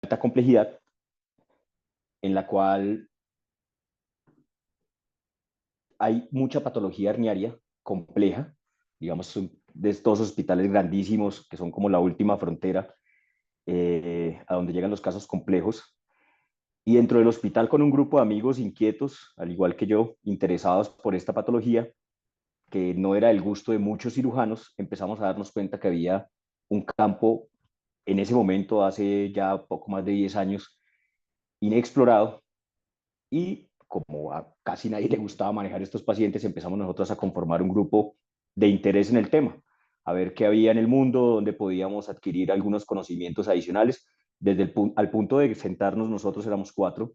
alta complejidad, en la cual hay mucha patología herniaria compleja, digamos, de estos hospitales grandísimos que son como la última frontera a donde llegan los casos complejos. Y dentro del hospital, con un grupo de amigos inquietos, al igual que yo, interesados por esta patología, que no era el gusto de muchos cirujanos, empezamos a darnos cuenta que había un campo en ese momento, hace ya poco más de 10 años, inexplorado, y como a casi nadie le gustaba manejar estos pacientes, empezamos nosotros a conformar un grupo de interés en el tema, a ver qué había en el mundo, donde podíamos adquirir algunos conocimientos adicionales, desde al punto de sentarnos nosotros, éramos 4,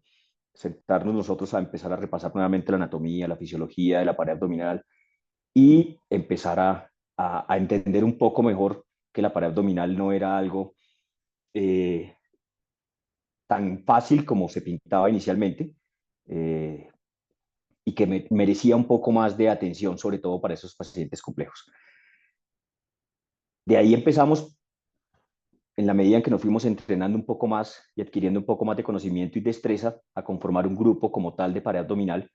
sentarnos nosotros a empezar a repasar nuevamente la anatomía, la fisiología de la pared abdominal y empezar a entender un poco mejor que la pared abdominal no era algo eh, tan fácil como se pintaba inicialmente, eh, y que merecía un poco más de atención, sobre todo para esos pacientes complejos. De ahí empezamos, en la medida en que nos fuimos entrenando un poco más y adquiriendo un poco más de conocimiento y destreza, a conformar un grupo como tal de pared abdominal,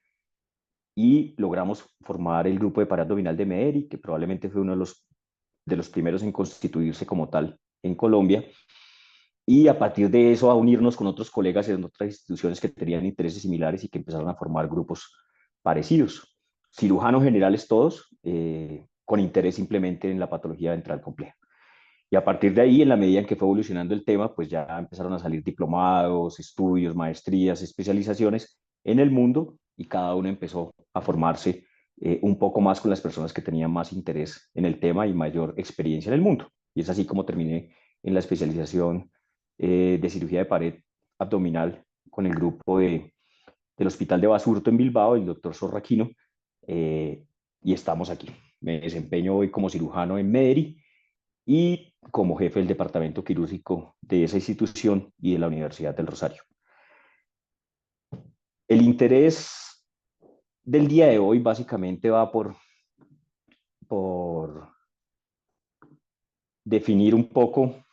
y logramos formar el grupo de pared abdominal de MEDERI, que probablemente fue uno de los primeros en constituirse como tal en Colombia, y a partir de eso a unirnos con otros colegas en otras instituciones que tenían intereses similares y que empezaron a formar grupos parecidos. Cirujanos generales todos, con interés simplemente en la patología ventral compleja. Y a partir de ahí, en la medida en que fue evolucionando el tema, pues ya empezaron a salir diplomados, estudios, maestrías, especializaciones en el mundo, y cada uno empezó a formarse un poco más con las personas que tenían más interés en el tema y mayor experiencia en el mundo. Y es así como terminé en la especialización de cirugía de pared abdominal con el grupo del Hospital de Basurto en Bilbao, el doctor Sorraquino, eh, y estamos aquí. Me desempeño hoy como cirujano en MEDERI y como jefe del departamento quirúrgico de esa institución y de la Universidad del Rosario. El interés del día de hoy básicamente va por definir un poco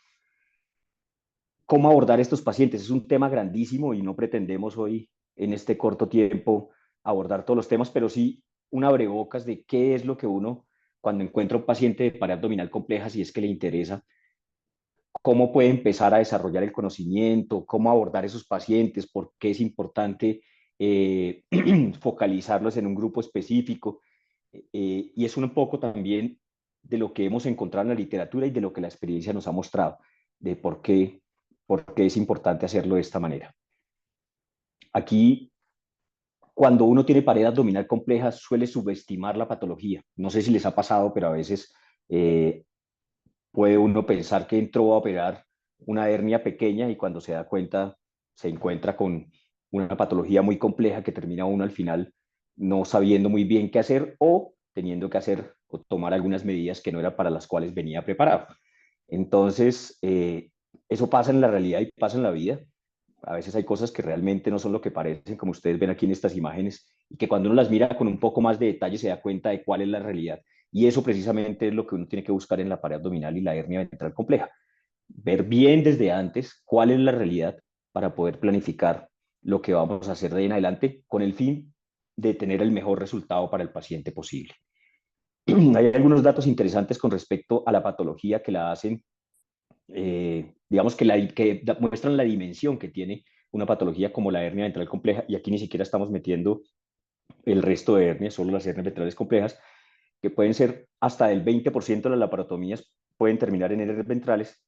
cómo abordar estos pacientes. Es un tema grandísimo y no pretendemos hoy, en este corto tiempo, abordar todos los temas, pero sí un abrebocas de qué es lo que uno, cuando encuentra un paciente de pared abdominal compleja, si es que le interesa, cómo puede empezar a desarrollar el conocimiento, cómo abordar esos pacientes, por qué es importante focalizarlos en un grupo específico. Y es un poco también de lo que hemos encontrado en la literatura y de lo que la experiencia nos ha mostrado, de por qué es importante hacerlo de esta manera. Aquí, cuando uno tiene pared abdominal compleja, suele subestimar la patología. No sé si les ha pasado, pero a veces eh, puede uno pensar que entró a operar una hernia pequeña y cuando se da cuenta se encuentra con una patología muy compleja que termina uno al final no sabiendo muy bien qué hacer o teniendo que hacer o tomar algunas medidas que no eran para las cuales venía preparado. Entonces, eso pasa en la realidad y pasa en la vida. A veces hay cosas que realmente no son lo que parecen, como ustedes ven aquí en estas imágenes, y que cuando uno las mira con un poco más de detalle se da cuenta de cuál es la realidad. Y eso precisamente es lo que uno tiene que buscar en la pared abdominal y la hernia ventral compleja. Ver bien desde antes cuál es la realidad para poder planificar lo que vamos a hacer de ahí en adelante con el fin de tener el mejor resultado para el paciente posible. Hay algunos datos interesantes con respecto a la patología que la hacen, digamos que muestran la dimensión que tiene una patología como la hernia ventral compleja, y aquí ni siquiera estamos metiendo el resto de hernias, solo las hernias ventrales complejas, que pueden ser hasta el 20% de las laparotomías pueden terminar en hernias ventrales,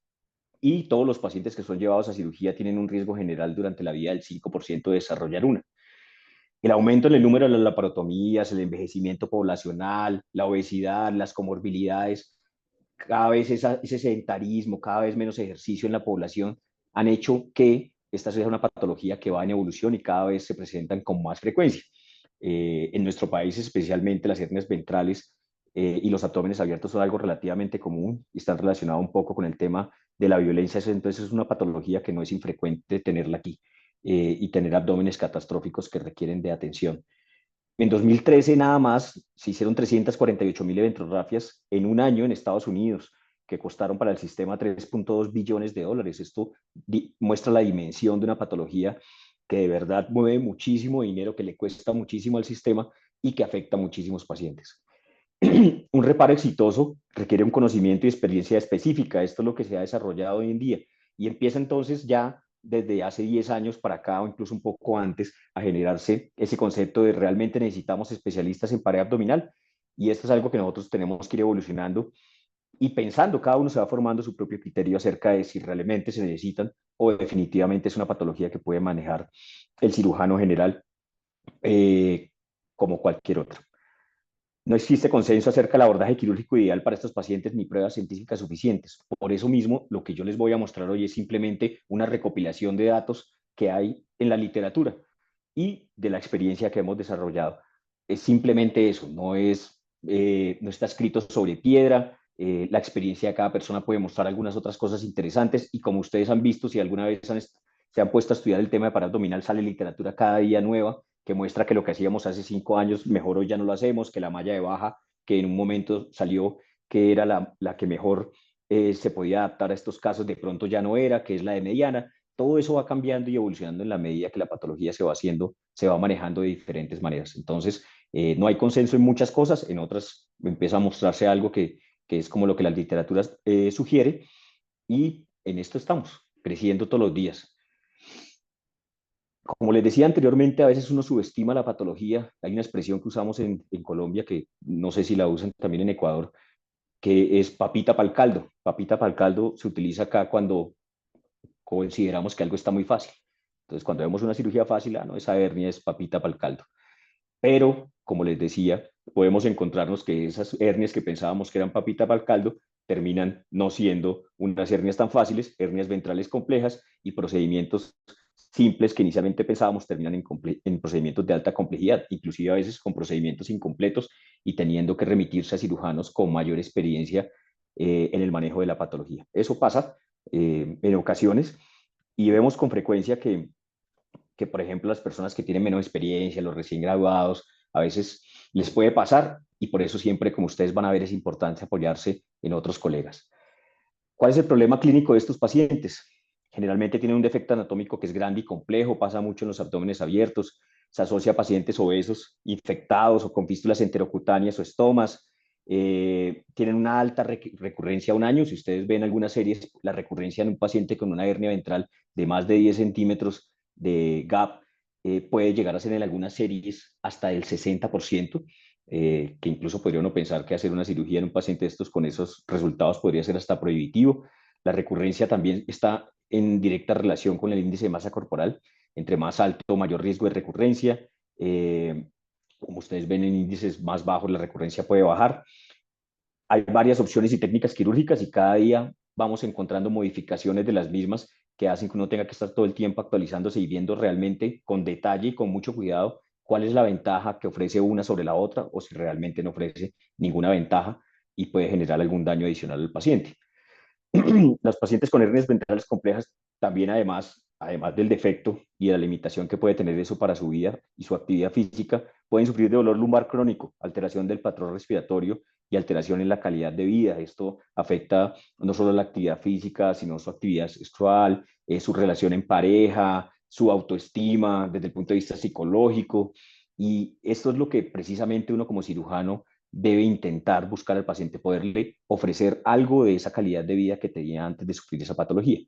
y todos los pacientes que son llevados a cirugía tienen un riesgo general durante la vida del 5% de desarrollar una. El aumento en el número de las laparotomías, el envejecimiento poblacional, la obesidad, las comorbilidades, cada vez ese sedentarismo, cada vez menos ejercicio en la población han hecho que esta sea una patología que va en evolución y cada vez se presentan con más frecuencia. En nuestro país, especialmente las hernias ventrales y los abdómenes abiertos son algo relativamente común y están relacionados un poco con el tema de la violencia. Entonces es una patología que no es infrecuente tenerla aquí, y tener abdómenes catastróficos que requieren de atención. En 2013 nada más se hicieron 348.000 eventrografias en un año en Estados Unidos, que costaron para el sistema 3.2 billones de dólares. Esto muestra la dimensión de una patología que de verdad mueve muchísimo dinero, que le cuesta muchísimo al sistema y que afecta a muchísimos pacientes. Un reparo exitoso requiere un conocimiento y experiencia específica. Esto es lo que se ha desarrollado hoy en día. Y empieza entonces ya desde hace 10 años para acá o incluso un poco antes a generarse ese concepto de realmente necesitamos especialistas en pared abdominal. Y esto es algo que nosotros tenemos que ir evolucionando y pensando, cada uno se va formando su propio criterio acerca de si realmente se necesitan o definitivamente es una patología que puede manejar el cirujano general como cualquier otro. No existe consenso acerca del abordaje quirúrgico ideal para estos pacientes ni pruebas científicas suficientes. Por eso mismo, lo que yo les voy a mostrar hoy es simplemente una recopilación de datos que hay en la literatura y de la experiencia que hemos desarrollado. Es simplemente eso, no está escrito sobre piedra. La experiencia de cada persona puede mostrar algunas otras cosas interesantes y como ustedes han visto, si alguna vez se han puesto a estudiar el tema de pared abdominal, sale literatura cada día nueva que muestra que lo que hacíamos hace 5 años mejor hoy ya no lo hacemos, que la malla de baja que en un momento salió que era la que mejor se podía adaptar a estos casos, de pronto ya no era, que es la de mediana. Todo eso va cambiando y evolucionando en la medida que la patología se va haciendo, se va manejando de diferentes maneras. Entonces, no hay consenso en muchas cosas, en otras empieza a mostrarse algo que es como lo que la literatura sugiere y en esto estamos, creciendo todos los días. Como les decía anteriormente, a veces uno subestima la patología. Hay una expresión que usamos en Colombia, que no sé si la usan también en Ecuador, que es papita para el caldo. Papita para el caldo se utiliza acá cuando consideramos que algo está muy fácil. Entonces, cuando vemos una cirugía fácil, no, esa hernia es papita para el caldo. Pero, como les decía, podemos encontrarnos que esas hernias que pensábamos que eran papita para el caldo terminan no siendo unas hernias tan fáciles, hernias ventrales complejas y procedimientos simples que inicialmente pensábamos terminan en procedimientos de alta complejidad, inclusive a veces con procedimientos incompletos y teniendo que remitirse a cirujanos con mayor experiencia en el manejo de la patología. Eso pasa en ocasiones y vemos con frecuencia que, por ejemplo, las personas que tienen menos experiencia, los recién graduados, a veces les puede pasar y por eso siempre, como ustedes van a ver, es importante apoyarse en otros colegas. ¿Cuál es el problema clínico de estos pacientes? Generalmente tienen un defecto anatómico que es grande y complejo, pasa mucho en los abdómenes abiertos, se asocia a pacientes obesos, infectados o con fístulas enterocutáneas o estomas, tienen una alta recurrencia a un año. Si ustedes ven algunas series, la recurrencia en un paciente con una hernia ventral de más de 10 centímetros de gap puede llegar a ser en algunas series hasta el 60%, que incluso podría uno pensar que hacer una cirugía en un paciente de estos con esos resultados podría ser hasta prohibitivo. La recurrencia también está en directa relación con el índice de masa corporal. Entre más alto, mayor riesgo de recurrencia. Como ustedes ven en índices más bajos, la recurrencia puede bajar. Hay varias opciones y técnicas quirúrgicas y cada día vamos encontrando modificaciones de las mismas que hacen que uno tenga que estar todo el tiempo actualizándose y viendo realmente con detalle y con mucho cuidado cuál es la ventaja que ofrece una sobre la otra o si realmente no ofrece ninguna ventaja y puede generar algún daño adicional al paciente. Los pacientes con hernias ventrales complejas también además del defecto y de la limitación que puede tener eso para su vida y su actividad física, pueden sufrir de dolor lumbar crónico, alteración del patrón respiratorio y alteración en la calidad de vida. Esto afecta no solo la actividad física, sino su actividad sexual, su relación en pareja, su autoestima desde el punto de vista psicológico. Y esto es lo que precisamente uno como cirujano debe intentar buscar al paciente, poderle ofrecer algo de esa calidad de vida que tenía antes de sufrir esa patología.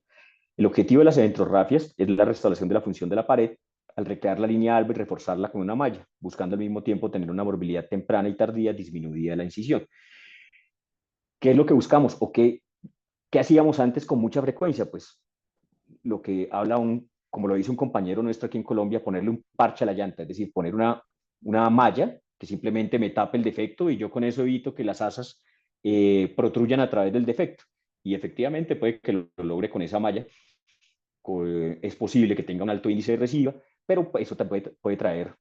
El objetivo de las eventrografias es la restauración de la función de la pared al recrear la línea alba y reforzarla con una malla, buscando al mismo tiempo tener una morbilidad temprana y tardía disminuida de la incisión. ¿Qué es lo que buscamos o qué hacíamos antes con mucha frecuencia? Pues lo que habla como lo dice un compañero nuestro aquí en Colombia, ponerle un parche a la llanta, es decir, poner una malla que simplemente me tape el defecto y yo con eso evito que las asas protruyan a través del defecto. Y efectivamente puede que lo logre con esa malla, es posible que tenga un alto índice de recidiva, pero eso puede traer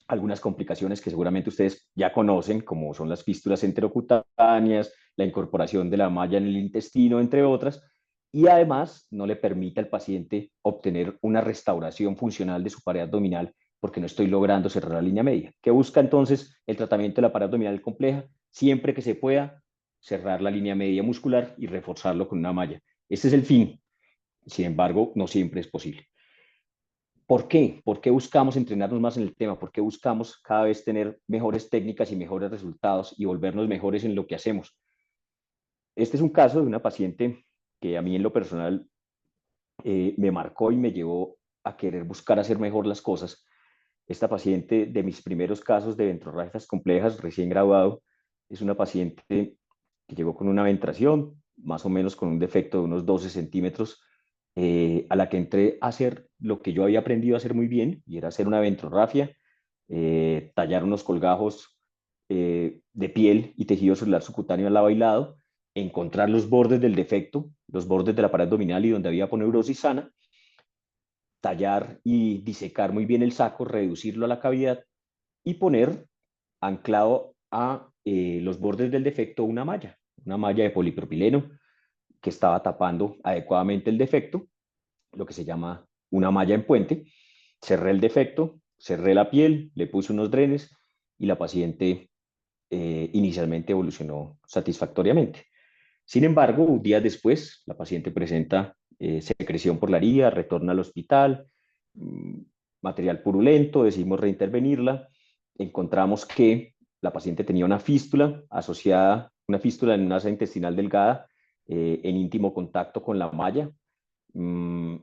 algunas complicaciones que seguramente ustedes ya conocen, como son las fístulas enterocutáneas, la incorporación de la malla en el intestino, entre otras, y además no le permite al paciente obtener una restauración funcional de su pared abdominal porque no estoy logrando cerrar la línea media. ¿Qué busca entonces el tratamiento de la pared abdominal compleja? Siempre que se pueda, cerrar la línea media muscular y reforzarlo con una malla. Este es el fin. Sin embargo, no siempre es posible. ¿Por qué? ¿Por qué buscamos entrenarnos más en el tema? ¿Por qué buscamos cada vez tener mejores técnicas y mejores resultados y volvernos mejores en lo que hacemos? Este es un caso de una paciente que a mí en lo personal me marcó y me llevó a querer buscar hacer mejor las cosas. Esta paciente, de mis primeros casos de ventrorragias complejas, recién graduado, es una paciente que llegó con una ventración, más o menos con un defecto de unos 12 centímetros, a la que entré a hacer lo que yo había aprendido a hacer muy bien, y era hacer una ventrorrafia, tallar unos colgajos de piel y tejido celular subcutáneo al lado y lado, encontrar los bordes del defecto, los bordes de la pared abdominal y donde había aponeurosis sana, tallar y disecar muy bien el saco, reducirlo a la cavidad y poner anclado a los bordes del defecto una malla de polipropileno que estaba tapando adecuadamente el defecto, lo que se llama una malla en puente. Cerré el defecto, cerré la piel, le puse unos drenes y la paciente inicialmente evolucionó satisfactoriamente. Sin embargo, un día después, la paciente presenta secreción por la herida, retorna al hospital, mmm, material purulento, decidimos reintervenirla, encontramos que la paciente tenía una fístula asociada, una fístula en una asa intestinal delgada, en íntimo contacto con la malla. Mm,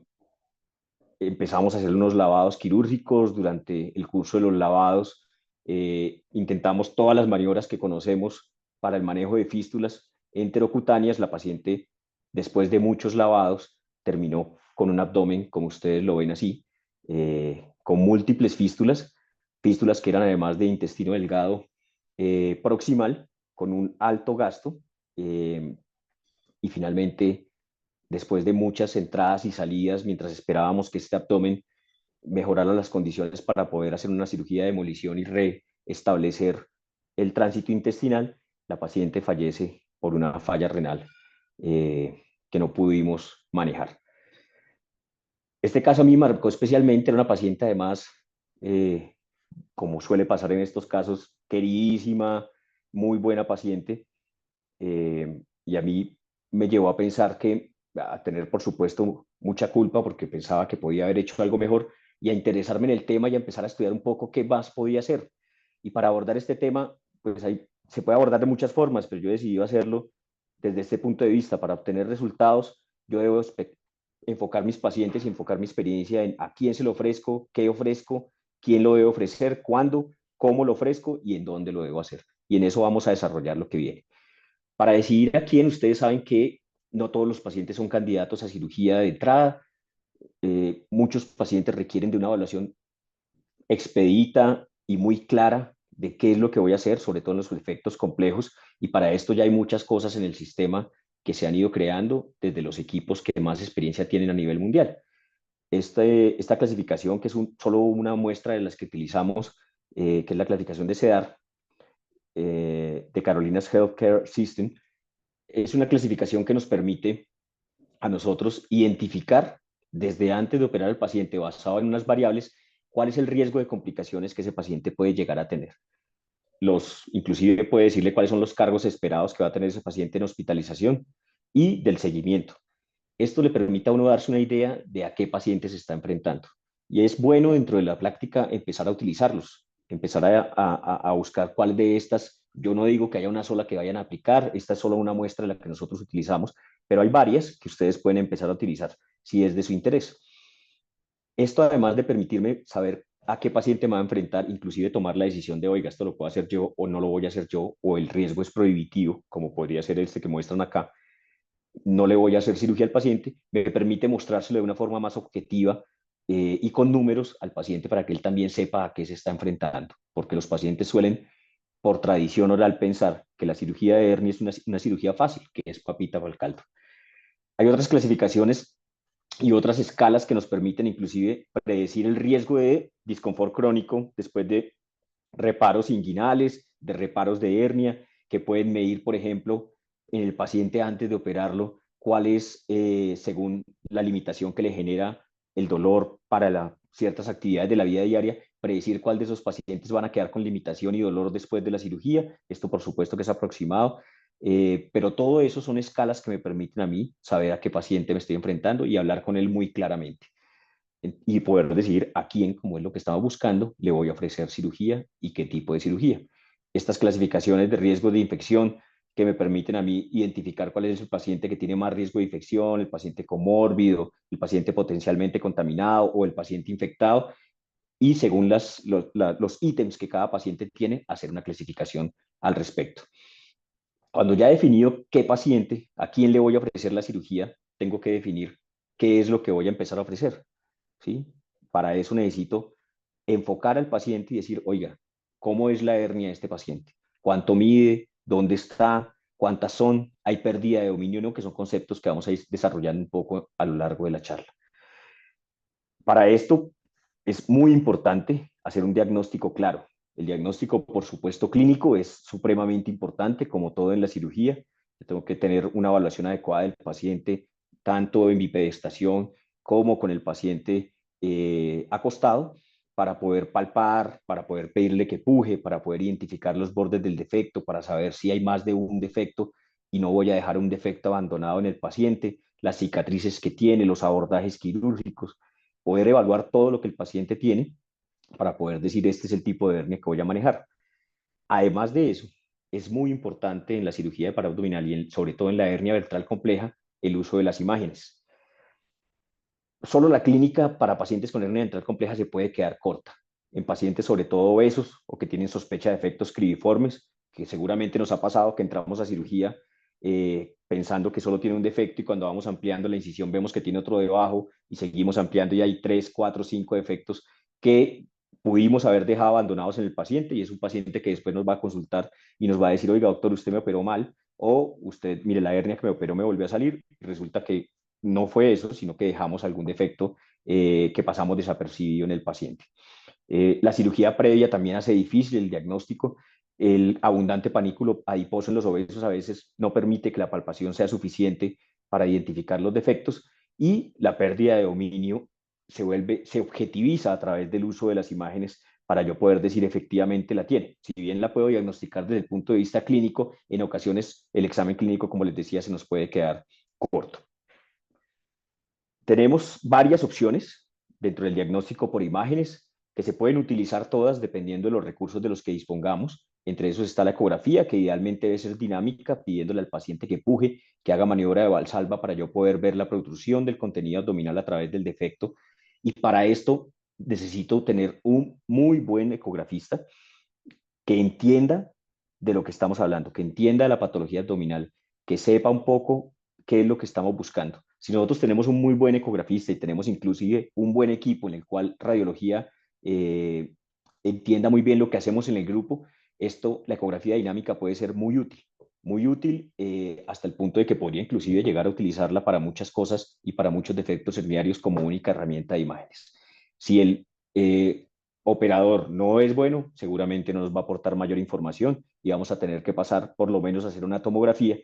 Empezamos a hacer unos lavados quirúrgicos. Durante el curso de los lavados intentamos todas las maniobras que conocemos para el manejo de fístulas enterocutáneas. La paciente, después de muchos lavados, terminó con un abdomen, como ustedes lo ven así, con múltiples fístulas, fístulas que eran además de intestino delgado proximal, con un alto gasto, y finalmente, después de muchas entradas y salidas, mientras esperábamos que este abdomen mejorara las condiciones para poder hacer una cirugía de demolición y restablecer el tránsito intestinal, la paciente fallece por una falla renal que no pudimos manejar. Este caso a mí me marcó especialmente. Era una paciente además, eh, como suele pasar en estos casos, queridísima, muy buena paciente, y a mí me llevó a pensar que, a tener por supuesto mucha culpa porque pensaba que podía haber hecho algo mejor, y a interesarme en el tema y a empezar a estudiar un poco qué más podía hacer. Y para abordar este tema, pues se puede abordar de muchas formas, pero yo decidí hacerlo desde este punto de vista. Para obtener resultados, yo debo enfocar mis pacientes y enfocar mi experiencia en a quién se lo ofrezco, qué ofrezco, quién lo debo ofrecer, cuándo, cómo lo ofrezco y en dónde lo debo hacer. Y en eso vamos a desarrollar lo que viene. Para decidir a quién, ustedes saben que no todos los pacientes son candidatos a cirugía de entrada. Muchos pacientes requieren de una evaluación expedita y muy clara de qué es lo que voy a hacer, sobre todo en los efectos complejos, y para esto ya hay muchas cosas en el sistema que se han ido creando desde los equipos que más experiencia tienen a nivel mundial. Esta clasificación, que es solo una muestra de las que utilizamos, que es la clasificación de CEDAR, de Carolinas Healthcare System, es una clasificación que nos permite a nosotros identificar desde antes de operar al paciente, basado en unas variables, cuál es el riesgo de complicaciones que ese paciente puede llegar a tener. Inclusive puede decirle cuáles son los cargos esperados que va a tener ese paciente en hospitalización y del seguimiento. Esto le permite a uno darse una idea de a qué paciente se está enfrentando. Y es bueno dentro de la práctica empezar a utilizarlos, empezar a buscar cuál de estas. Yo no digo que haya una sola que vayan a aplicar, esta es solo una muestra de la que nosotros utilizamos, pero hay varias que ustedes pueden empezar a utilizar si es de su interés. Esto, además de permitirme saber a qué paciente me va a enfrentar, inclusive tomar la decisión de, oiga, esto lo puedo hacer yo o no lo voy a hacer yo, o el riesgo es prohibitivo, como podría ser este que muestran acá, no le voy a hacer cirugía al paciente, me permite mostrárselo de una forma más objetiva y con números al paciente, para que él también sepa a qué se está enfrentando, porque los pacientes suelen, por tradición oral, pensar que la cirugía de hernia es una cirugía fácil, que es papita para el caldo. Hay otras clasificaciones y otras escalas que nos permiten inclusive predecir el riesgo de disconfort crónico después de reparos inguinales, de reparos de hernia, que pueden medir, por ejemplo, en el paciente antes de operarlo, cuál es, según la limitación que le genera el dolor para ciertas actividades de la vida diaria, predecir cuál de esos pacientes van a quedar con limitación y dolor después de la cirugía. Esto, por supuesto, que es aproximado. Pero todo eso son escalas que me permiten a mí saber a qué paciente me estoy enfrentando y hablar con él muy claramente y poder decidir a quién, como es lo que estaba buscando, le voy a ofrecer cirugía y qué tipo de cirugía. Estas clasificaciones de riesgo de infección que me permiten a mí identificar cuál es el paciente que tiene más riesgo de infección, el paciente comórbido, el paciente potencialmente contaminado o el paciente infectado, y según los ítems que cada paciente tiene, hacer una clasificación al respecto. Cuando ya he definido qué paciente, a quién le voy a ofrecer la cirugía, tengo que definir qué es lo que voy a empezar a ofrecer. ¿Sí? Para eso necesito enfocar al paciente y decir, oiga, ¿cómo es la hernia de este paciente? ¿Cuánto mide? ¿Dónde está? ¿Cuántas son? ¿Hay pérdida de dominio? ¿No? Que son conceptos que vamos a ir desarrollando un poco a lo largo de la charla. Para esto es muy importante hacer un diagnóstico claro. El diagnóstico, por supuesto, clínico es supremamente importante, como todo en la cirugía. Yo tengo que tener una evaluación adecuada del paciente, tanto en bipedestación como con el paciente acostado, para poder palpar, para poder pedirle que puje, para poder identificar los bordes del defecto, para saber si hay más de un defecto y no voy a dejar un defecto abandonado en el paciente, las cicatrices que tiene, los abordajes quirúrgicos, poder evaluar todo lo que el paciente tiene para poder decir este es el tipo de hernia que voy a manejar. Además de eso, es muy importante en la cirugía de paraabdominal y sobre todo en la hernia ventral compleja el uso de las imágenes. Solo la clínica para pacientes con hernia ventral compleja se puede quedar corta. En pacientes sobre todo obesos o que tienen sospecha de efectos cribiformes, que seguramente nos ha pasado que entramos a cirugía pensando que solo tiene un defecto y cuando vamos ampliando la incisión vemos que tiene otro debajo y seguimos ampliando y hay 3, 4, 5 defectos que pudimos haber dejado abandonados en el paciente y es un paciente que después nos va a consultar y nos va a decir, oiga, doctor, usted me operó mal o usted, mire, la hernia que me operó me volvió a salir y resulta que no fue eso, sino que dejamos algún defecto que pasamos desapercibido en el paciente. La cirugía previa también hace difícil el diagnóstico. El abundante panículo adiposo en los obesos a veces no permite que la palpación sea suficiente para identificar los defectos y la pérdida de dominio se objetiviza a través del uso de las imágenes para yo poder decir efectivamente la tiene. Si bien la puedo diagnosticar desde el punto de vista clínico, en ocasiones el examen clínico, como les decía, se nos puede quedar corto. Tenemos varias opciones dentro del diagnóstico por imágenes que se pueden utilizar todas dependiendo de los recursos de los que dispongamos. Entre esos está la ecografía, que idealmente debe ser dinámica, pidiéndole al paciente que puje, que haga maniobra de valsalva para yo poder ver la protrusión del contenido abdominal a través del defecto. Y para esto necesito tener un muy buen ecografista que entienda de lo que estamos hablando, que entienda la patología abdominal, que sepa un poco qué es lo que estamos buscando. Si nosotros tenemos un muy buen ecografista y tenemos inclusive un buen equipo en el cual radiología entienda muy bien lo que hacemos en el grupo, la ecografía dinámica puede ser muy útil hasta el punto de que podría inclusive llegar a utilizarla para muchas cosas y para muchos defectos herniarios como única herramienta de imágenes. Si el operador no es bueno, seguramente no nos va a aportar mayor información y vamos a tener que pasar por lo menos a hacer una tomografía,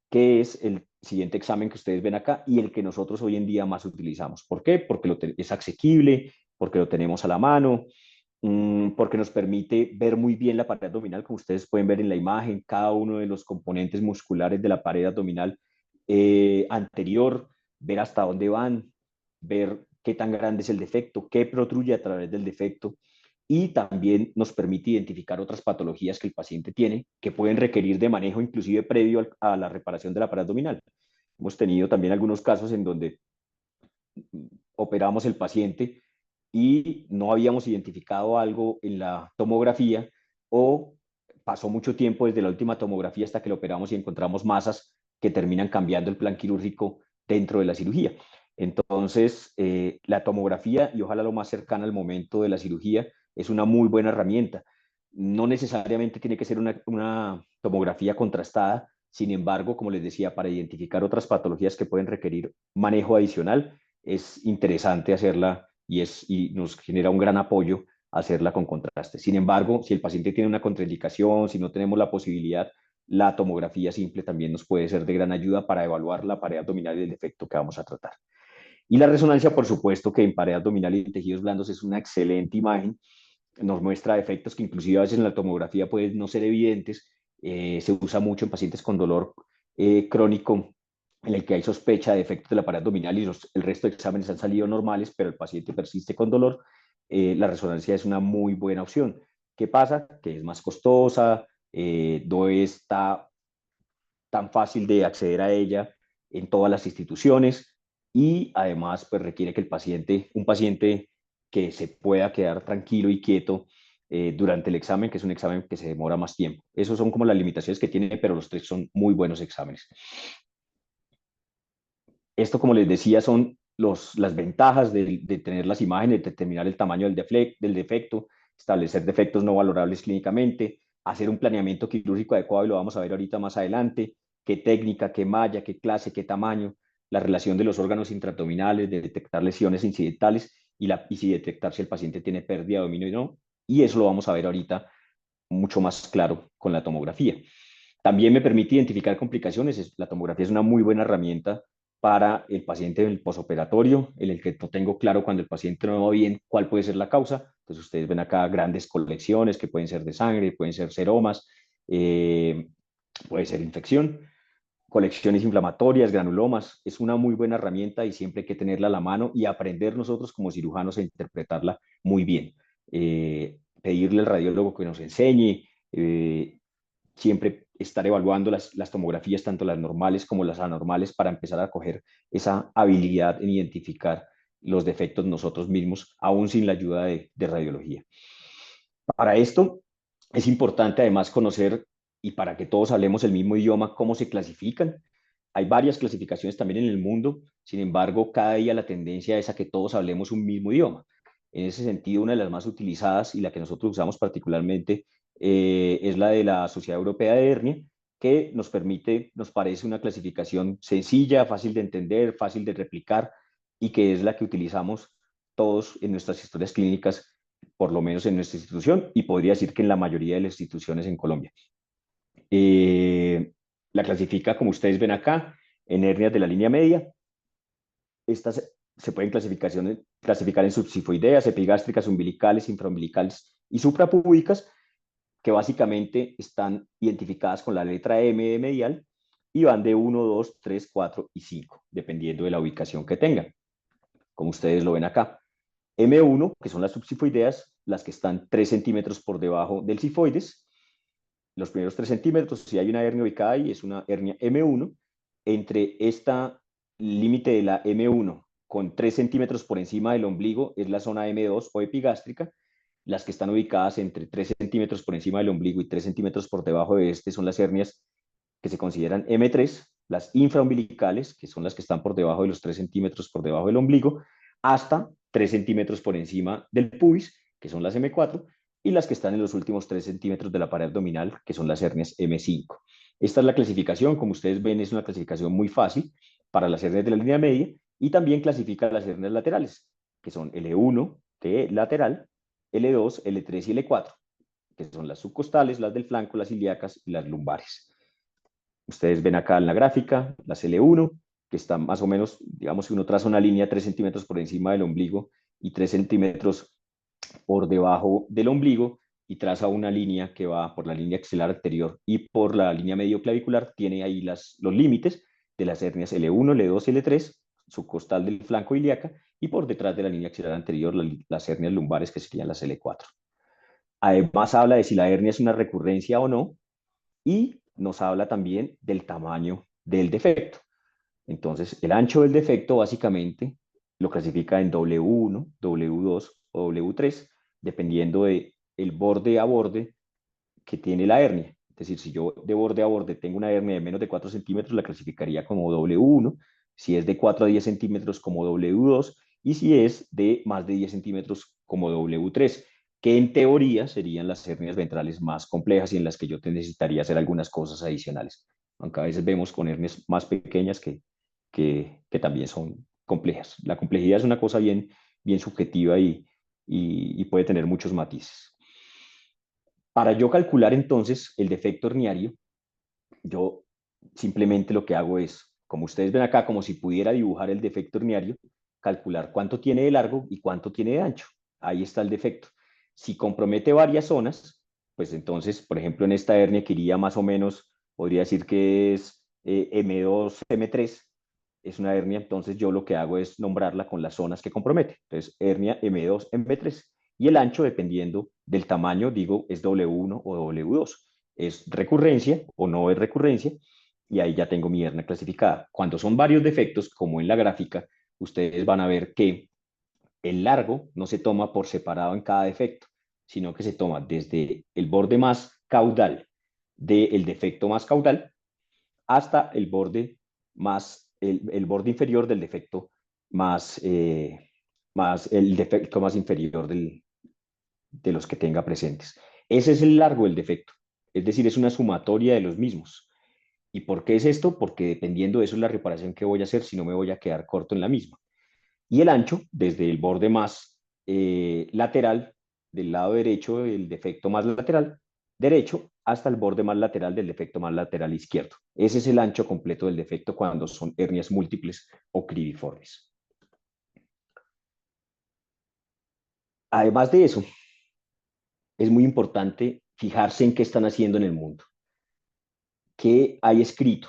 que es el siguiente examen que ustedes ven acá y el que nosotros hoy en día más utilizamos. ¿Por qué? Porque es asequible, porque lo tenemos a la mano, porque nos permite ver muy bien la pared abdominal, como ustedes pueden ver en la imagen, cada uno de los componentes musculares de la pared abdominal anterior, ver hasta dónde van, ver qué tan grande es el defecto, qué protruye a través del defecto y también nos permite identificar otras patologías que el paciente tiene que pueden requerir de manejo inclusive previo a la reparación de la pared abdominal. Hemos tenido también algunos casos en donde operamos el paciente y no habíamos identificado algo en la tomografía o pasó mucho tiempo desde la última tomografía hasta que lo operamos y encontramos masas que terminan cambiando el plan quirúrgico dentro de la cirugía. Entonces, la tomografía, y ojalá lo más cercana al momento de la cirugía, es una muy buena herramienta. No necesariamente tiene que ser una tomografía contrastada, sin embargo, como les decía, para identificar otras patologías que pueden requerir manejo adicional, es interesante hacerla y nos genera un gran apoyo hacerla con contraste. Sin embargo, si el paciente tiene una contraindicación, si no tenemos la posibilidad, la tomografía simple también nos puede ser de gran ayuda para evaluar la pared abdominal y el defecto que vamos a tratar. Y la resonancia, por supuesto, que en pared abdominal y en tejidos blandos es una excelente imagen, nos muestra defectos que inclusive a veces en la tomografía pueden no ser evidentes, Se usa mucho en pacientes con dolor crónico en el que hay sospecha de defectos de la pared abdominal y el resto de exámenes han salido normales, pero el paciente persiste con dolor. La resonancia es una muy buena opción. ¿Qué pasa? Que es más costosa, no está tan fácil de acceder a ella en todas las instituciones y además pues requiere que un paciente que se pueda quedar tranquilo y quieto durante el examen, que es un examen que se demora más tiempo. Esos son como las limitaciones que tiene, pero los tres son muy buenos exámenes. Esto, como les decía, son las ventajas de tener las imágenes, determinar el tamaño del defecto, establecer defectos no valorables clínicamente, hacer un planeamiento quirúrgico adecuado, y lo vamos a ver ahorita más adelante, qué técnica, qué malla, qué clase, qué tamaño, la relación de los órganos intraabdominales, de detectar lesiones incidentales y si detectar si el paciente tiene pérdida de dominio o no. Y eso lo vamos a ver ahorita mucho más claro con la tomografía. También me permite identificar complicaciones. La tomografía es una muy buena herramienta para el paciente en el posoperatorio, en el que no tengo claro cuando el paciente no va bien cuál puede ser la causa. Entonces ustedes ven acá grandes colecciones que pueden ser de sangre, pueden ser seromas, puede ser infección, colecciones inflamatorias, granulomas. Es una muy buena herramienta y siempre hay que tenerla a la mano y aprender nosotros como cirujanos a interpretarla muy bien. Pedirle al radiólogo que nos enseñe, siempre estar evaluando las tomografías, tanto las normales como las anormales, para empezar a coger esa habilidad en identificar los defectos nosotros mismos, aún sin la ayuda de radiología. Para esto es importante además conocer, y para que todos hablemos el mismo idioma, cómo se clasifican. Hay varias clasificaciones también en el mundo, sin embargo, cada día la tendencia es a que todos hablemos un mismo idioma. En ese sentido, una de las más utilizadas y la que nosotros usamos particularmente es la de la Sociedad Europea de Hernia, que nos parece una clasificación sencilla, fácil de entender, fácil de replicar y que es la que utilizamos todos en nuestras historias clínicas, por lo menos en nuestra institución y podría decir que en la mayoría de las instituciones en Colombia. Eh, la clasifica, como ustedes ven acá, en hernias de la línea media. Estas se pueden clasificar en subsifoideas, epigástricas, umbilicales, infraumbilicales y suprapúbicas, que básicamente están identificadas con la letra M de medial y van de 1, 2, 3, 4 y 5, dependiendo de la ubicación que tengan, como ustedes lo ven acá. M1, que son las subsifoideas, las que están 3 centímetros por debajo del sifoides. Los primeros 3 centímetros, si hay una hernia ubicada ahí, es una hernia M1. Entre esta límite de la M1 con 3 centímetros por encima del ombligo es la zona M2 o epigástrica. Las que están ubicadas entre 3 centímetros por encima del ombligo y 3 centímetros por debajo de este son las hernias que se consideran M3, las infraumbilicales, que son las que están por debajo de los 3 centímetros por debajo del ombligo, hasta 3 centímetros por encima del pubis, que son las M4, y las que están en los últimos 3 centímetros de la pared abdominal, que son las hernias M5. Esta es la clasificación, como ustedes ven, es una clasificación muy fácil para las hernias de la línea media y también clasifica las hernias laterales, que son L1, T lateral, L2, L3 y L4, que son las subcostales, las del flanco, las ilíacas y las lumbares. Ustedes ven acá en la gráfica las L1, que está más o menos, digamos que uno traza una línea 3 centímetros por encima del ombligo y 3 centímetros por debajo del ombligo y traza una línea que va por la línea axilar anterior y por la línea medio clavicular, tiene ahí los límites de las hernias L1, L2 y L3, su costal del flanco ilíaca, y por detrás de la línea axilar anterior las hernias lumbares, que serían las L4. Además habla de si la hernia es una recurrencia o no y nos habla también del tamaño del defecto. Entonces, el ancho del defecto básicamente lo clasifica en W1, W2 o W3, dependiendo del borde a borde que tiene la hernia. Es decir, si yo de borde a borde tengo una hernia de menos de 4 centímetros, la clasificaría como W1, si es de 4 a 10 centímetros como W2 y si es de más de 10 centímetros como W3, que en teoría serían las hernias ventrales más complejas y en las que yo necesitaría hacer algunas cosas adicionales. Aunque a veces vemos con hernias más pequeñas que también son complejas. La complejidad es una cosa bien subjetiva y puede tener muchos matices. Para yo calcular entonces el defecto herniario, yo simplemente lo que hago es, como ustedes ven acá, como si pudiera dibujar el defecto herniario, calcular cuánto tiene de largo y cuánto tiene de ancho. Ahí está el defecto. Si compromete varias zonas, pues entonces, por ejemplo, en esta hernia que iría más o menos, podría decir que es M2, M3, es una hernia, entonces yo lo que hago es nombrarla con las zonas que compromete. Entonces, hernia M2, M3. Y el ancho, dependiendo del tamaño, digo, es W1 o W2. Es recurrencia o no es recurrencia, y ahí ya tengo mi hernia clasificada. Cuando son varios defectos, como en la gráfica, ustedes van a ver que el largo no se toma por separado en cada defecto, sino que se toma desde el borde más caudal del defecto más caudal hasta el borde el borde inferior del defecto el defecto más inferior de los que tenga presentes. Ese es el largo del defecto, es decir, es una sumatoria de los mismos. ¿Y por qué es esto? Porque dependiendo de eso es la reparación que voy a hacer, si no me voy a quedar corto en la misma. Y el ancho, desde el borde más lateral del lado derecho del defecto más lateral derecho hasta el borde más lateral del defecto más lateral izquierdo. Ese es el ancho completo del defecto cuando son hernias múltiples o cribiformes. Además de eso, es muy importante fijarse en qué están haciendo en el mundo, qué hay escrito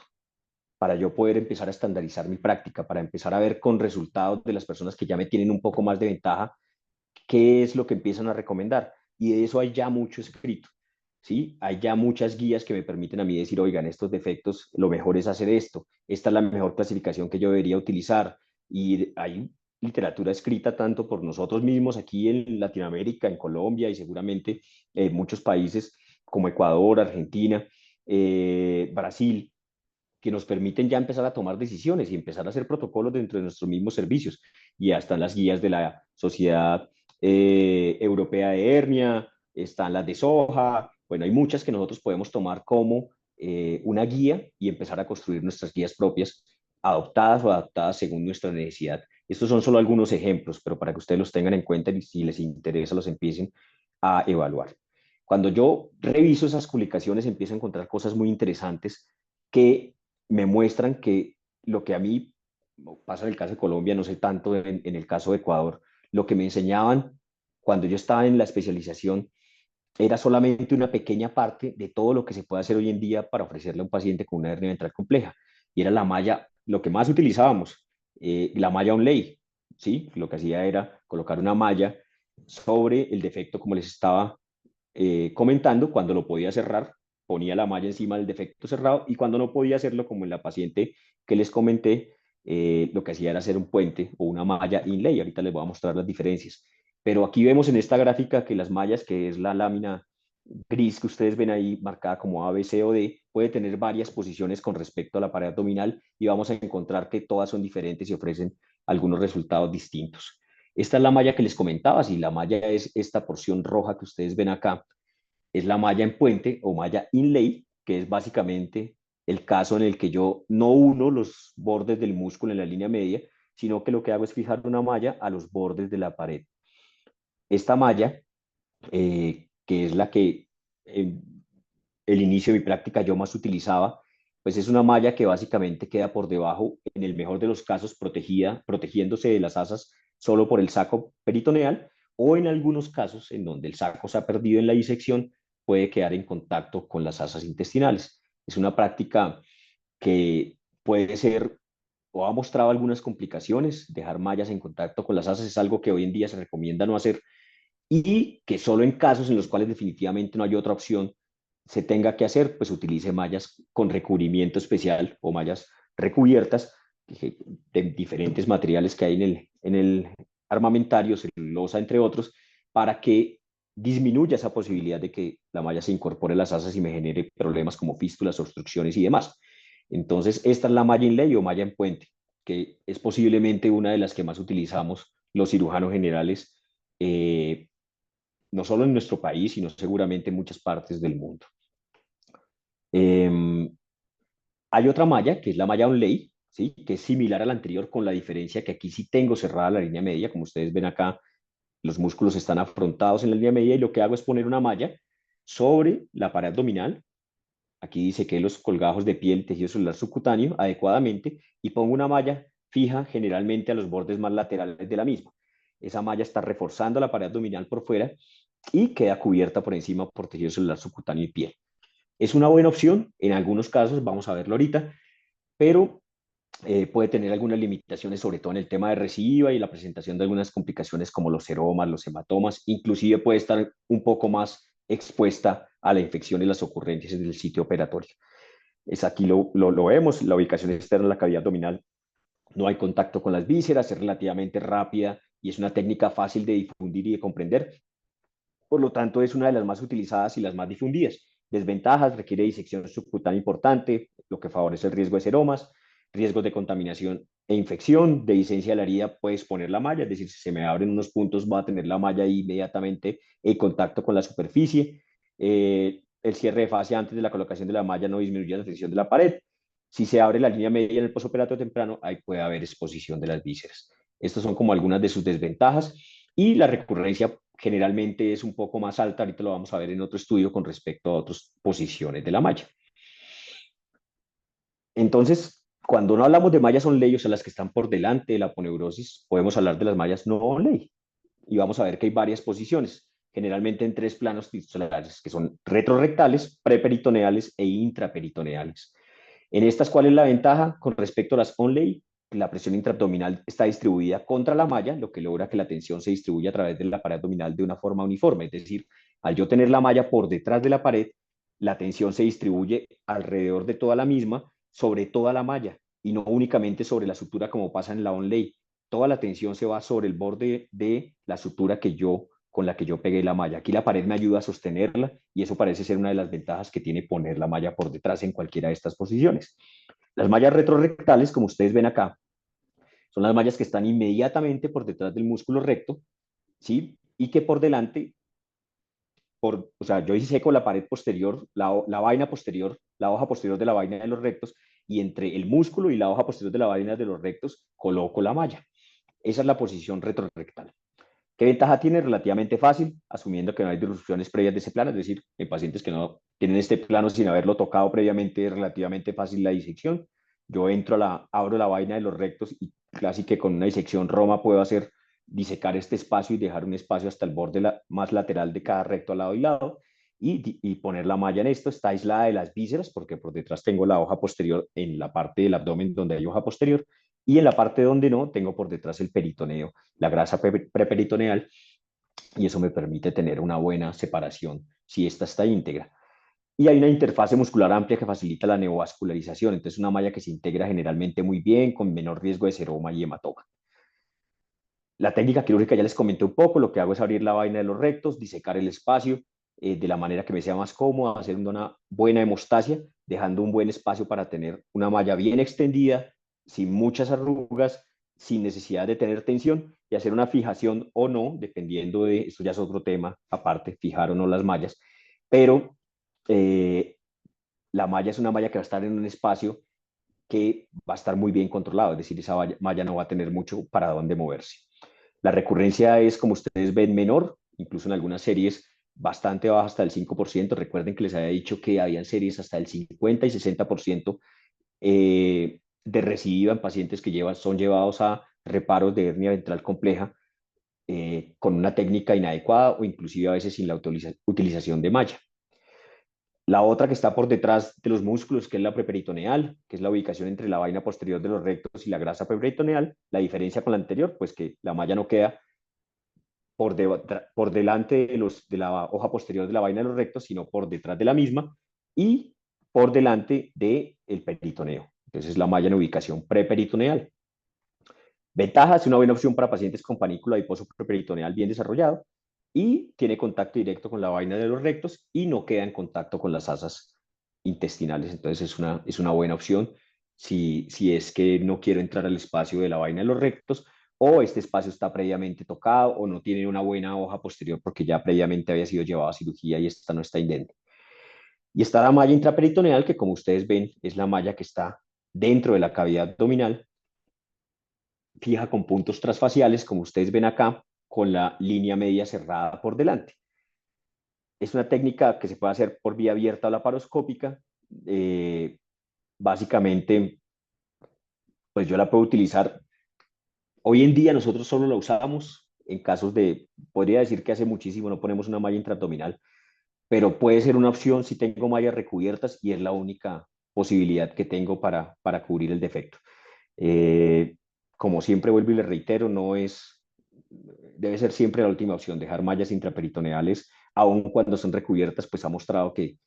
para yo poder empezar a estandarizar mi práctica, para empezar a ver con resultados de las personas que ya me tienen un poco más de ventaja, qué es lo que empiezan a recomendar. Y de eso hay ya mucho escrito, ¿sí? Hay ya muchas guías que me permiten a mí decir, oigan, estos defectos, lo mejor es hacer esto, esta es la mejor clasificación que yo debería utilizar. Y hay literatura escrita tanto por nosotros mismos aquí en Latinoamérica, en Colombia y seguramente en muchos países como Ecuador, Argentina, Brasil, que nos permiten ya empezar a tomar decisiones y empezar a hacer protocolos dentro de nuestros mismos servicios. Y ya están las guías de la Sociedad Europea de Hernia, están las de Soja, bueno, hay muchas que nosotros podemos tomar como una guía y empezar a construir nuestras guías propias, adoptadas o adaptadas según nuestra necesidad. Estos son solo algunos ejemplos, pero para que ustedes los tengan en cuenta y si les interesa los empiecen a evaluar. Cuando yo reviso esas publicaciones empiezo a encontrar cosas muy interesantes que me muestran que lo que a mí pasa en el caso de Colombia, no sé tanto en el caso de Ecuador, lo que me enseñaban cuando yo estaba en la especialización era solamente una pequeña parte de todo lo que se puede hacer hoy en día para ofrecerle a un paciente con una hernia ventral compleja. Y era la malla, lo que más utilizábamos, la malla onlay, ¿sí? Lo que hacía era colocar una malla sobre el defecto, como les estaba comentando, cuando lo podía cerrar, ponía la malla encima del defecto cerrado y cuando no podía hacerlo, como en la paciente que les comenté, lo que hacía era hacer un puente o una malla inlay. Ahorita les voy a mostrar las diferencias. Pero aquí vemos en esta gráfica que las mallas, que es la lámina gris que ustedes ven ahí marcada como A, B, C o D, puede tener varias posiciones con respecto a la pared abdominal y vamos a encontrar que todas son diferentes y ofrecen algunos resultados distintos. Esta es la malla que les comentaba, si la malla es esta porción roja que ustedes ven acá, es la malla en puente o malla inlay, que es básicamente el caso en el que yo no uno los bordes del músculo en la línea media, sino que lo que hago es fijar una malla a los bordes de la pared. Esta malla, que es la que en el inicio de mi práctica yo más utilizaba, pues es una malla que básicamente queda por debajo, en el mejor de los casos, protegiéndose de las asas solo por el saco peritoneal, o en algunos casos en donde el saco se ha perdido en la disección, puede quedar en contacto con las asas intestinales. Es una práctica que puede ser o ha mostrado algunas complicaciones. Dejar mallas en contacto con las asas es algo que hoy en día se recomienda no hacer y que solo en casos en los cuales definitivamente no hay otra opción se tenga que hacer, pues utilice mallas con recubrimiento especial o mallas recubiertas de diferentes materiales que hay en el armamentario, celulosa, entre otros, para que disminuya esa posibilidad de que la malla se incorpore a las asas y me genere problemas como fístulas, obstrucciones y demás. Entonces, esta es la malla inlay o malla en puente, que es posiblemente una de las que más utilizamos los cirujanos generales, no solo en nuestro país, sino seguramente en muchas partes del mundo. Eh, Hay otra malla, que es la malla onlay, ¿sí? Que es similar a la anterior, con la diferencia que aquí sí tengo cerrada la línea media. Como ustedes ven acá, los músculos están afrontados en la línea media y lo que hago es poner una malla sobre la pared abdominal. Aquí dice que los colgajos de piel, tejido celular subcutáneo, adecuadamente, y pongo una malla fija generalmente a los bordes más laterales de la misma. Esa malla está reforzando la pared abdominal por fuera y queda cubierta por encima por tejido celular subcutáneo y piel. Es una buena opción en algunos casos, vamos a verlo ahorita, pero puede tener algunas limitaciones, sobre todo en el tema de recidiva y la presentación de algunas complicaciones como los seromas, los hematomas, inclusive puede estar un poco más expuesta a la infección y las ocurrencias en el sitio operatorio. Es aquí lo vemos, la ubicación externa de la cavidad abdominal, no hay contacto con las vísceras, es relativamente rápida y es una técnica fácil de difundir y de comprender. Por lo tanto, es una de las más utilizadas y las más difundidas. Desventajas: requiere disección subcutánea importante, lo que favorece el riesgo de seromas, riesgos de contaminación e infección. De licencia de la herida puedes poner la malla, es decir, si se me abren unos puntos, va a tener la malla ahí inmediatamente en contacto con la superficie. El cierre de fascia antes de la colocación de la malla no disminuye la tensión de la pared. Si se abre la línea media en el posoperatorio temprano, ahí puede haber exposición de las vísceras. Estas son como algunas de sus desventajas, y la recurrencia generalmente es un poco más alta. Ahorita lo vamos a ver en otro estudio con respecto a otras posiciones de la malla. Entonces, cuando no hablamos de mallas on ley, o sea, las que están por delante de la aponeurosis, podemos hablar de las mallas no on ley. Y vamos a ver que hay varias posiciones, generalmente en tres planos tissulares, que son retrorectales, preperitoneales e intraperitoneales. En estas, ¿cuál es la ventaja con respecto a las on-lay? La presión intraabdominal está distribuida contra la malla, lo que logra que la tensión se distribuya a través de la pared abdominal de una forma uniforme. Es decir, al yo tener la malla por detrás de la pared, la tensión se distribuye alrededor de toda la misma, sobre toda la malla, y no únicamente sobre la sutura como pasa en la on-lay. Toda la tensión se va sobre el borde de la sutura con la que yo pegué la malla. Aquí la pared me ayuda a sostenerla, y eso parece ser una de las ventajas que tiene poner la malla por detrás en cualquiera de estas posiciones. Las mallas retrorectales, como ustedes ven acá, son las mallas que están inmediatamente por detrás del músculo recto, ¿sí? Y que por delante, o sea, yo seco la pared posterior, la vaina posterior, la hoja posterior de la vaina de los rectos, y entre el músculo y la hoja posterior de la vaina de los rectos coloco la malla. Esa es la posición retrorectal. ¿Qué ventaja tiene? Relativamente fácil, asumiendo que no hay disrupciones previas de ese plano, es decir, en pacientes que no tienen este plano sin haberlo tocado previamente, es relativamente fácil la disección. Yo abro la vaina de los rectos y casi que con una disección Roma puedo disecar este espacio y dejar un espacio hasta el borde más lateral de cada recto al lado y lado, y poner la malla en esto. Está aislada de las vísceras porque por detrás tengo la hoja posterior en la parte del abdomen donde hay hoja posterior, y en la parte donde no, tengo por detrás el peritoneo, la grasa preperitoneal, y eso me permite tener una buena separación si esta está íntegra. Y hay una interfase muscular amplia que facilita la neovascularización, entonces una malla que se integra generalmente muy bien, con menor riesgo de seroma y hematoma. La técnica quirúrgica ya les comenté un poco. Lo que hago es abrir la vaina de los rectos, disecar el espacio de la manera que me sea más cómoda, hacer una buena hemostasia, dejando un buen espacio para tener una malla bien extendida, sin muchas arrugas, sin necesidad de tener tensión, y hacer una fijación o no, dependiendo de, esto ya es otro tema aparte, fijar o no las mallas, pero eh, la malla es una malla que va a estar en un espacio que va a estar muy bien controlado, es decir, esa malla no va a tener mucho para dónde moverse. La recurrencia es, como ustedes ven, menor, incluso en algunas series bastante baja, hasta el 5%. Recuerden que les había dicho que habían series hasta el 50 y 60% de recidiva en pacientes que son llevados a reparos de hernia ventral compleja con una técnica inadecuada o inclusive a veces sin la utilización de malla. La otra que está por detrás de los músculos, que es la preperitoneal, que es la ubicación entre la vaina posterior de los rectos y la grasa preperitoneal. La diferencia con la anterior, pues que la malla no queda por delante de la hoja posterior de la vaina de los rectos, sino por detrás de la misma y por delante del peritoneo. Entonces es la malla en ubicación preperitoneal. Ventajas: es una buena opción para pacientes con panícula adiposo preperitoneal bien desarrollado, y tiene contacto directo con la vaina de los rectos y no queda en contacto con las asas intestinales. Entonces es una buena opción si es que no quiero entrar al espacio de la vaina de los rectos, o este espacio está previamente tocado, o no tiene una buena hoja posterior porque ya previamente había sido llevado a cirugía y esta no está indente. Y está la malla intraperitoneal, que como ustedes ven es la malla que está dentro de la cavidad abdominal, fija con puntos transfaciales, como ustedes ven acá, con la línea media cerrada por delante. Es una técnica que se puede hacer por vía abierta o laparoscópica. Básicamente, pues yo la puedo utilizar. Hoy en día nosotros solo la usamos en casos de, podría decir que hace muchísimo no ponemos una malla intraabdominal, pero puede ser una opción si tengo mallas recubiertas y es la única posibilidad que tengo para cubrir el defecto. Eh, Como siempre vuelvo y le reitero, debe ser siempre la última opción, dejar mallas intraperitoneales, aun cuando son recubiertas, pues ha mostrado que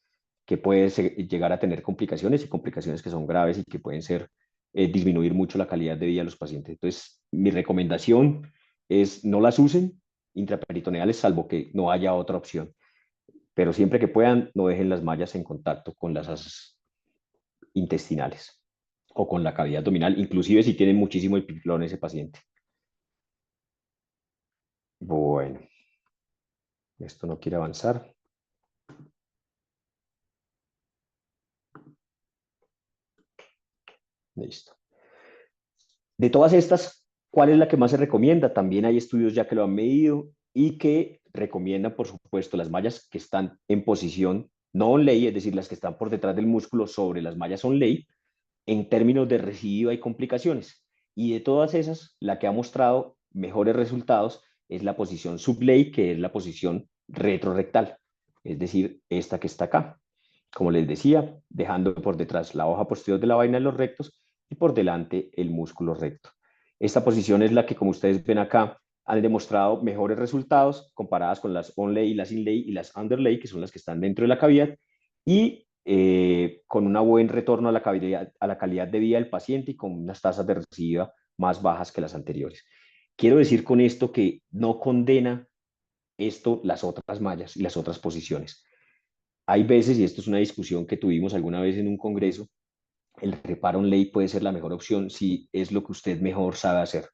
puede llegar a tener complicaciones y complicaciones que son graves y que pueden ser disminuir mucho la calidad de vida de los pacientes. Entonces, mi recomendación es no las usen intraperitoneales, salvo que no haya otra opción. Pero siempre que puedan, no dejen las mallas en contacto con las asas intestinales o con la cavidad abdominal, inclusive si tienen muchísimo epiclón ese paciente. Bueno, esto no quiere avanzar. Listo. De todas estas, ¿cuál es la que más se recomienda? También hay estudios ya que lo han medido y que recomiendan, por supuesto, las mallas que están en posición no on-lay, es decir, las que están por detrás del músculo sobre las mallas on-lay, en términos de recidiva y complicaciones. Y de todas esas, la que ha mostrado mejores resultados es la posición sublay, que es la posición retrorectal, es decir, esta que está acá. Como les decía, dejando por detrás la hoja posterior de la vaina de los rectos y por delante el músculo recto. Esta posición es la que, como ustedes ven acá, han demostrado mejores resultados comparadas con las onlay, las inlay y las underlay, que son las que están dentro de la cavidad, y con un buen retorno a la calidad de vida del paciente y con unas tasas de recidiva más bajas que las anteriores. Quiero decir con esto que no condena esto las otras mallas y las otras posiciones. Hay veces, y esto es una discusión que tuvimos alguna vez en un congreso, el reparo en ley puede ser la mejor opción si es lo que usted mejor sabe hacer,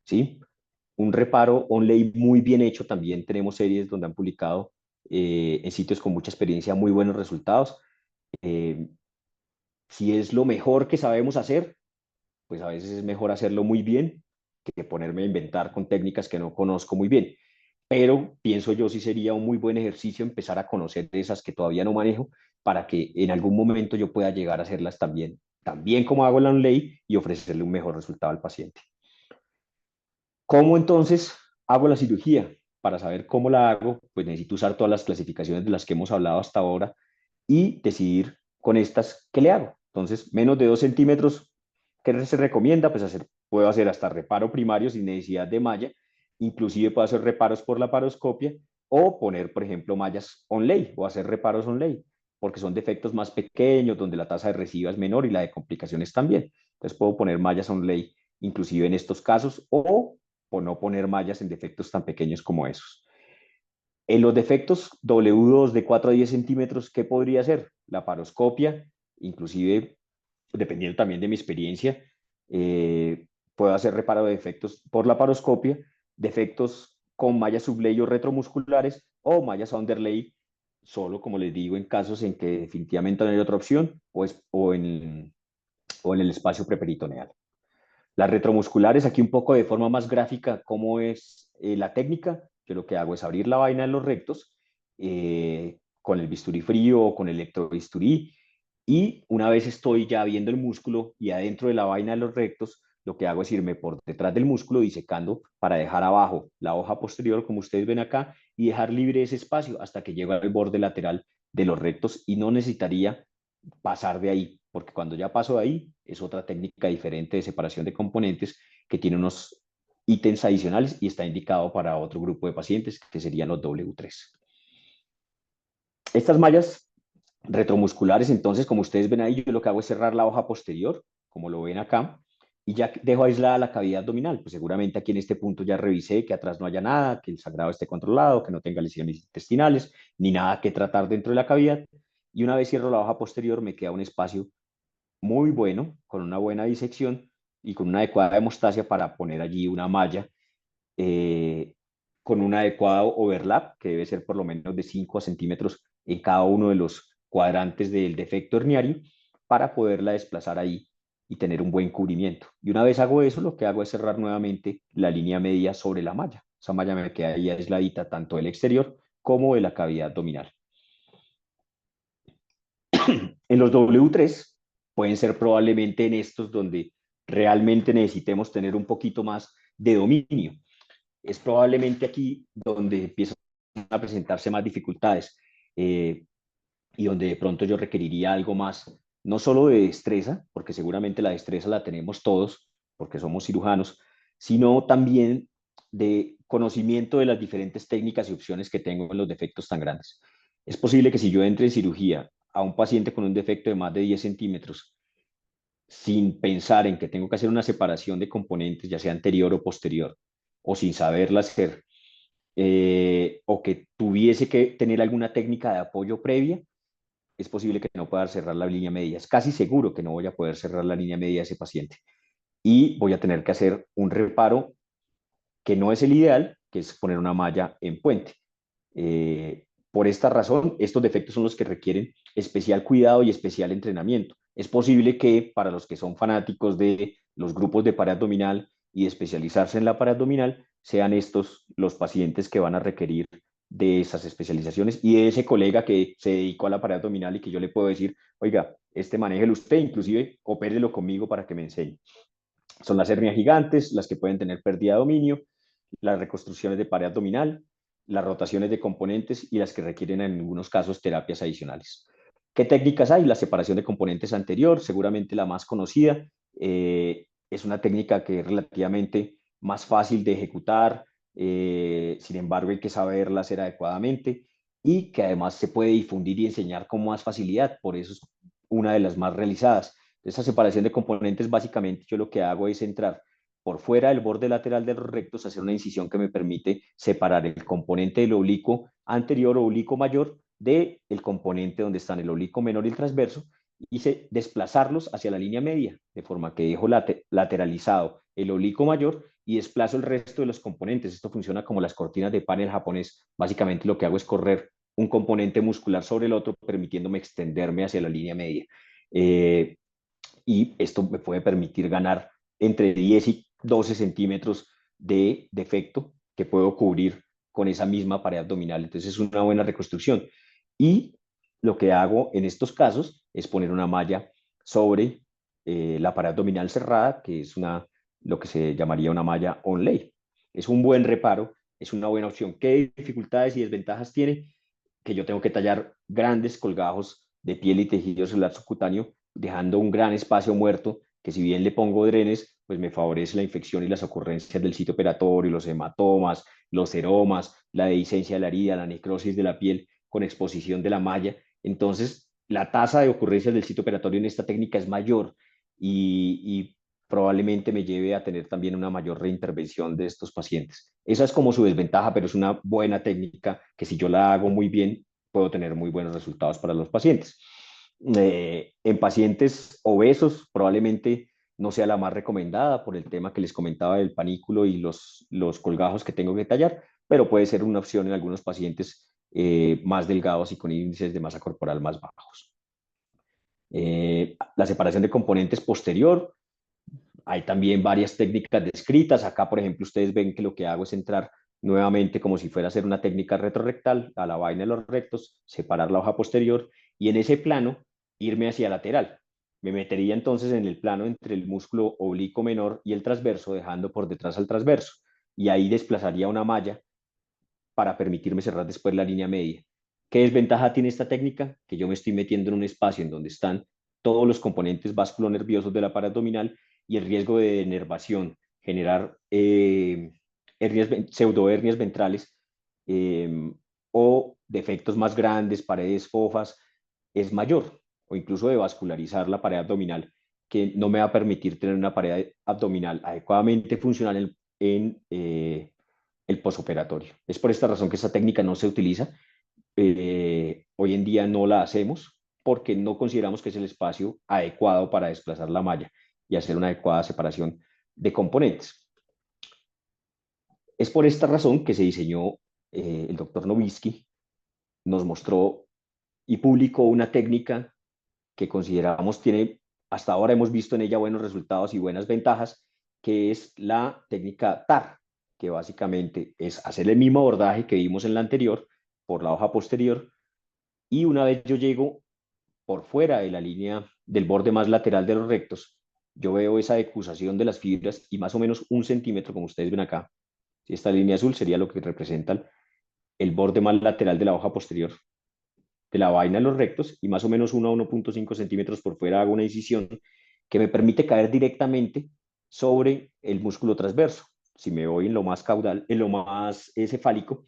¿sí? Un reparo on-lay muy bien hecho, también tenemos series donde han publicado en sitios con mucha experiencia muy buenos resultados. Eh, si es lo mejor que sabemos hacer, pues a veces es mejor hacerlo muy bien que ponerme a inventar con técnicas que no conozco muy bien. Pero pienso yo sí sería un muy buen ejercicio empezar a conocer esas que todavía no manejo para que en algún momento yo pueda llegar a hacerlas también, también como hago la ley y ofrecerle un mejor resultado al paciente. ¿Cómo entonces hago la cirugía? Para saber cómo la hago, pues necesito usar todas las clasificaciones de las que hemos hablado hasta ahora y decidir con estas qué le hago. Entonces, menos de 2 centímetros, ¿qué se recomienda? Pues puedo hacer hasta reparo primario sin necesidad de malla, inclusive puedo hacer reparos por la paroscopia o poner, por ejemplo, mallas on-lay o hacer reparos on-lay, porque son defectos más pequeños, donde la tasa de recidiva es menor y la de complicaciones también. Entonces puedo poner mallas on-lay inclusive en estos casos o no poner mallas en defectos tan pequeños como esos. En los defectos W2 de 4 a 10 centímetros, ¿qué podría ser? La paroscopia, inclusive, dependiendo también de mi experiencia, puedo hacer reparo de defectos por la paroscopia, defectos con mallas subley o retromusculares o mallas underlay, solo como les digo, en casos en que definitivamente no hay otra opción o en el espacio preperitoneal. Las retromusculares, aquí un poco de forma más gráfica, cómo es la técnica. Yo lo que hago es abrir la vaina en los rectos con el bisturí frío o con el electrobisturí y una vez estoy ya viendo el músculo y adentro de la vaina de los rectos, lo que hago es irme por detrás del músculo disecando para dejar abajo la hoja posterior, como ustedes ven acá, y dejar libre ese espacio hasta que llegue al borde lateral de los rectos y no necesitaría pasar de ahí, porque cuando ya paso de ahí es otra técnica diferente de separación de componentes que tiene unos ítems adicionales y está indicado para otro grupo de pacientes que serían los W3. Estas mallas retromusculares, entonces, como ustedes ven ahí, yo lo que hago es cerrar la hoja posterior, como lo ven acá, y ya dejo aislada la cavidad abdominal. Pues seguramente aquí en este punto ya revisé que atrás no haya nada, que el sangrado esté controlado, que no tenga lesiones intestinales, ni nada que tratar dentro de la cavidad. Y una vez cierro la hoja posterior, me queda un espacio muy bueno, con una buena disección y con una adecuada hemostasia para poner allí una malla eh, con un adecuado overlap, que debe ser por lo menos de 5 centímetros en cada uno de los cuadrantes del defecto herniario, para poderla desplazar ahí y tener un buen cubrimiento. Y una vez hago eso, lo que hago es cerrar nuevamente la línea media sobre la malla. Esa malla me queda ahí aisladita tanto del exterior como de la cavidad abdominal. En los W3 pueden ser probablemente en estos donde realmente necesitemos tener un poquito más de dominio. es probablemente aquí donde empiezan a presentarse más dificultades, eh, y donde de pronto yo requeriría algo más, no solo de destreza, porque seguramente la destreza la tenemos todos, porque somos cirujanos, sino también de conocimiento de las diferentes técnicas y opciones que tengo en los defectos tan grandes. Es posible que si yo entre en cirugía a un paciente con un defecto de más de 10 centímetros, sin pensar en que tengo que hacer una separación de componentes, ya sea anterior o posterior, o sin saberla hacer, o que tuviese que tener alguna técnica de apoyo previa, es posible que no pueda cerrar la línea media. Es casi seguro que no voy a poder cerrar la línea media de ese paciente. Y voy a tener que hacer un reparo que no es el ideal, que es poner una malla en puente. Por esta razón, estos defectos son los que requieren especial cuidado y especial entrenamiento. Es posible que para los que son fanáticos de los grupos de pared abdominal y de especializarse en la pared abdominal, sean estos los pacientes que van a requerir de esas especializaciones y de ese colega que se dedicó a la pared abdominal y que yo le puedo decir, oiga, este manéjelo usted, inclusive opérelo conmigo para que me enseñe. Son las hernias gigantes, las que pueden tener pérdida de dominio, las reconstrucciones de pared abdominal, las rotaciones de componentes y las que requieren en algunos casos terapias adicionales. ¿Qué técnicas hay? La separación de componentes anterior, seguramente la más conocida. Es una técnica que es relativamente más fácil de ejecutar, sin embargo hay que saberla hacer adecuadamente y que además se puede difundir y enseñar con más facilidad, por eso es una de las más realizadas. Esa separación de componentes, básicamente yo lo que hago es entrar por fuera del borde lateral de los rectos, hacer una incisión que me permite separar el componente del oblicuo anterior o oblicuo mayor del componente donde están el oblicuo menor y el transverso, y desplazarlos hacia la línea media, de forma que dejo lateralizado el oblicuo mayor y desplazo el resto de los componentes. Esto funciona como las cortinas de panel japonés. Básicamente lo que hago es correr un componente muscular sobre el otro, permitiéndome extenderme hacia la línea media. Eh, y esto me puede permitir ganar entre 10 y 12 centímetros de defecto que puedo cubrir con esa misma pared abdominal. Entonces es una buena reconstrucción. Y lo que hago en estos casos es poner una malla sobre la pared abdominal cerrada, que es lo que se llamaría una malla on-lay. Es un buen reparo, es una buena opción. ¿Qué dificultades y desventajas tiene? Que yo tengo que tallar grandes colgajos de piel y tejido celular subcutáneo, dejando un gran espacio muerto, que si bien le pongo drenes, pues me favorece la infección y las ocurrencias del sitio operatorio, los hematomas, los seromas, la dehiscencia de la herida, la necrosis de la piel con exposición de la malla. Entonces, la tasa de ocurrencias del sitio operatorio en esta técnica es mayor y probablemente me lleve a tener también una mayor reintervención de estos pacientes. Esa es como su desventaja, pero es una buena técnica que si yo la hago muy bien, puedo tener muy buenos resultados para los pacientes. En pacientes obesos probablemente no sea la más recomendada por el tema que les comentaba del panículo y los colgajos que tengo que tallar, pero puede ser una opción en algunos pacientes más delgados y con índices de masa corporal más bajos. La separación de componentes posterior, hay también varias técnicas descritas. Acá, por ejemplo, ustedes ven que lo que hago es entrar nuevamente como si fuera a hacer una técnica retrorectal a la vaina de los rectos, separar la hoja posterior y en ese plano irme hacia lateral. Me metería entonces en el plano entre el músculo oblicuo menor y el transverso, dejando por detrás al transverso. Y ahí desplazaría una malla para permitirme cerrar después la línea media. ¿Qué desventaja tiene esta técnica? Que yo me estoy metiendo en un espacio en donde están todos los componentes vasculonerviosos de la pared abdominal y el riesgo de denervación, generar pseudohernias ventrales o defectos más grandes, paredes fofas, es mayor, o incluso de vascularizar la pared abdominal, que no me va a permitir tener una pared abdominal adecuadamente funcional en el posoperatorio. Es por esta razón que esta técnica no se utiliza. Hoy en día no la hacemos porque no consideramos que es el espacio adecuado para desplazar la malla y hacer una adecuada separación de componentes. Es por esta razón que se diseñó, el doctor Nowitzki nos mostró y publicó una técnica que consideramos tiene, hasta ahora hemos visto en ella buenos resultados y buenas ventajas, que es la técnica TAR, que básicamente es hacer el mismo abordaje que vimos en la anterior por la hoja posterior, y una vez yo llego por fuera de la línea del borde más lateral de los rectos, yo veo esa decusación de las fibras y más o menos 1 centímetro, como ustedes ven acá, Esta línea azul sería lo que representa el borde más lateral de la hoja posterior de la vaina de los rectos, y más o menos 1 a 1.5 centímetros por fuera hago una incisión que me permite caer directamente sobre el músculo transverso. Si me voy en lo más caudal, en lo más cefálico,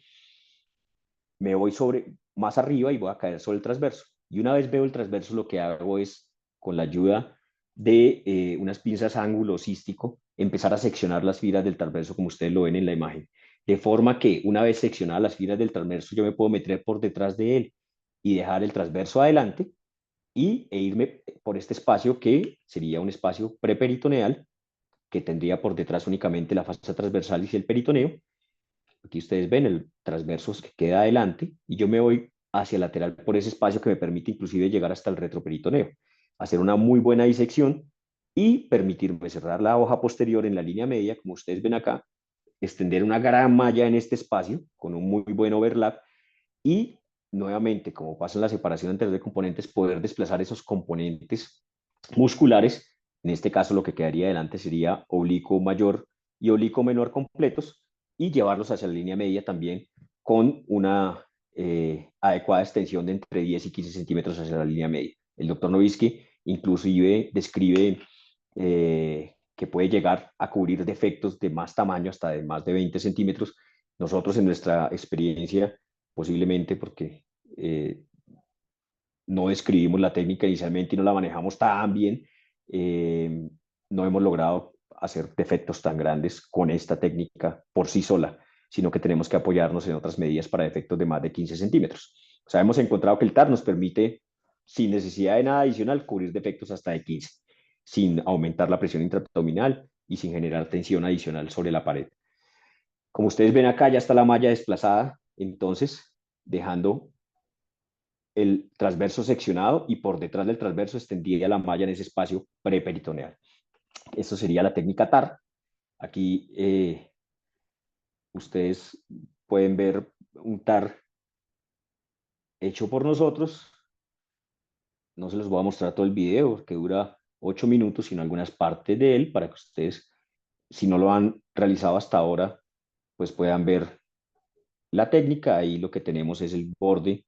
me voy sobre más arriba y voy a caer sobre el transverso. Y una vez veo el transverso, lo que hago es, con la ayuda de unas pinzas ángulo cístico, empezar a seccionar las fibras del transverso como ustedes lo ven en la imagen. De forma que una vez seccionadas las fibras del transverso, yo me puedo meter por detrás de él y dejar el transverso adelante e irme por este espacio que sería un espacio preperitoneal, que tendría por detrás únicamente la fascia transversal y el peritoneo. Aquí ustedes ven el transverso que queda adelante y yo me voy hacia lateral por ese espacio que me permite inclusive llegar hasta el retroperitoneo, hacer una muy buena disección y permitirme cerrar la hoja posterior en la línea media, como ustedes ven acá, extender una gran malla en este espacio con un muy buen overlap y nuevamente, como pasa en la separación anterior de componentes, poder desplazar esos componentes musculares. En este caso, lo que quedaría adelante sería oblicuo mayor y oblicuo menor completos y llevarlos hacia la línea media también con una adecuada extensión de entre 10 y 15 centímetros hacia la línea media. El doctor Novisky inclusive describe que puede llegar a cubrir defectos de más tamaño, hasta de más de 20 centímetros. Nosotros en nuestra experiencia, posiblemente porque no describimos la técnica inicialmente y no la manejamos tan bien, no hemos logrado hacer defectos tan grandes con esta técnica por sí sola, sino que tenemos que apoyarnos en otras medidas para defectos de más de 15 centímetros. O sea, hemos encontrado que el TAR nos permite, sin necesidad de nada adicional, cubrir defectos hasta de 15, sin aumentar la presión intraabdominal y sin generar tensión adicional sobre la pared. Como ustedes ven acá, ya está la malla desplazada, entonces dejando el transverso seccionado y por detrás del transverso extendida la malla en ese espacio preperitoneal. Eso sería la técnica TAR. Aquí ustedes pueden ver un TAR hecho por nosotros. No se los voy a mostrar todo el video porque dura 8 minutos, sino algunas partes de él para que ustedes, si no lo han realizado hasta ahora, pues puedan ver la técnica. Ahí lo que tenemos es el borde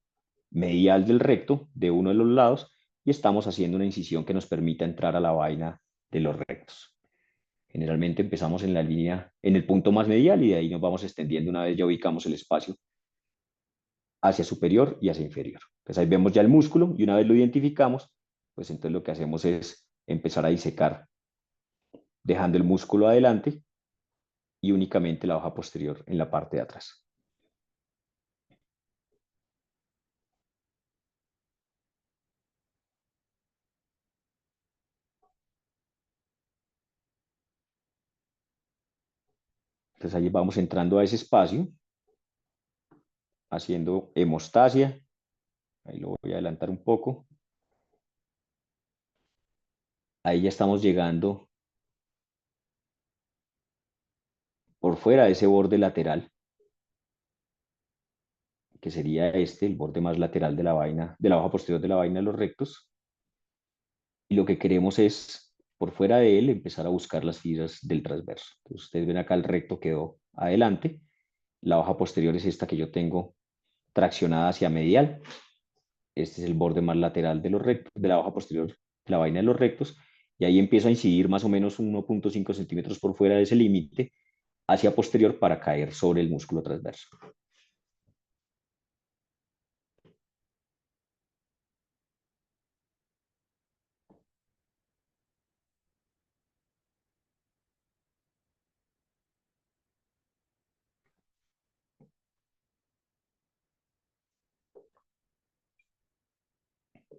medial del recto de uno de los lados y estamos haciendo una incisión que nos permita entrar a la vaina de los rectos. Generalmente empezamos en la línea, en el punto más medial y de ahí nos vamos extendiendo una vez ya ubicamos el espacio hacia superior y hacia inferior. Pues ahí vemos ya el músculo y una vez lo identificamos, pues entonces lo que hacemos es empezar a disecar dejando el músculo adelante y únicamente la hoja posterior en la parte de atrás. Entonces ahí vamos entrando a ese espacio, haciendo hemostasia. Ahí lo voy a adelantar un poco. Ahí ya estamos llegando por fuera de ese borde lateral, que sería este, el borde más lateral de la vaina, de la hoja posterior de la vaina de los rectos. Y lo que queremos es, por fuera de él, empezar a buscar las fibras del transverso. Entonces, ustedes ven acá el recto quedó adelante. La hoja posterior es esta que yo tengo traccionada hacia medial. Este es el borde más lateral de los rectos, de la hoja posterior de la vaina de los rectos. Y ahí empiezo a incidir más o menos 1.5 centímetros por fuera de ese límite hacia posterior para caer sobre el músculo transverso.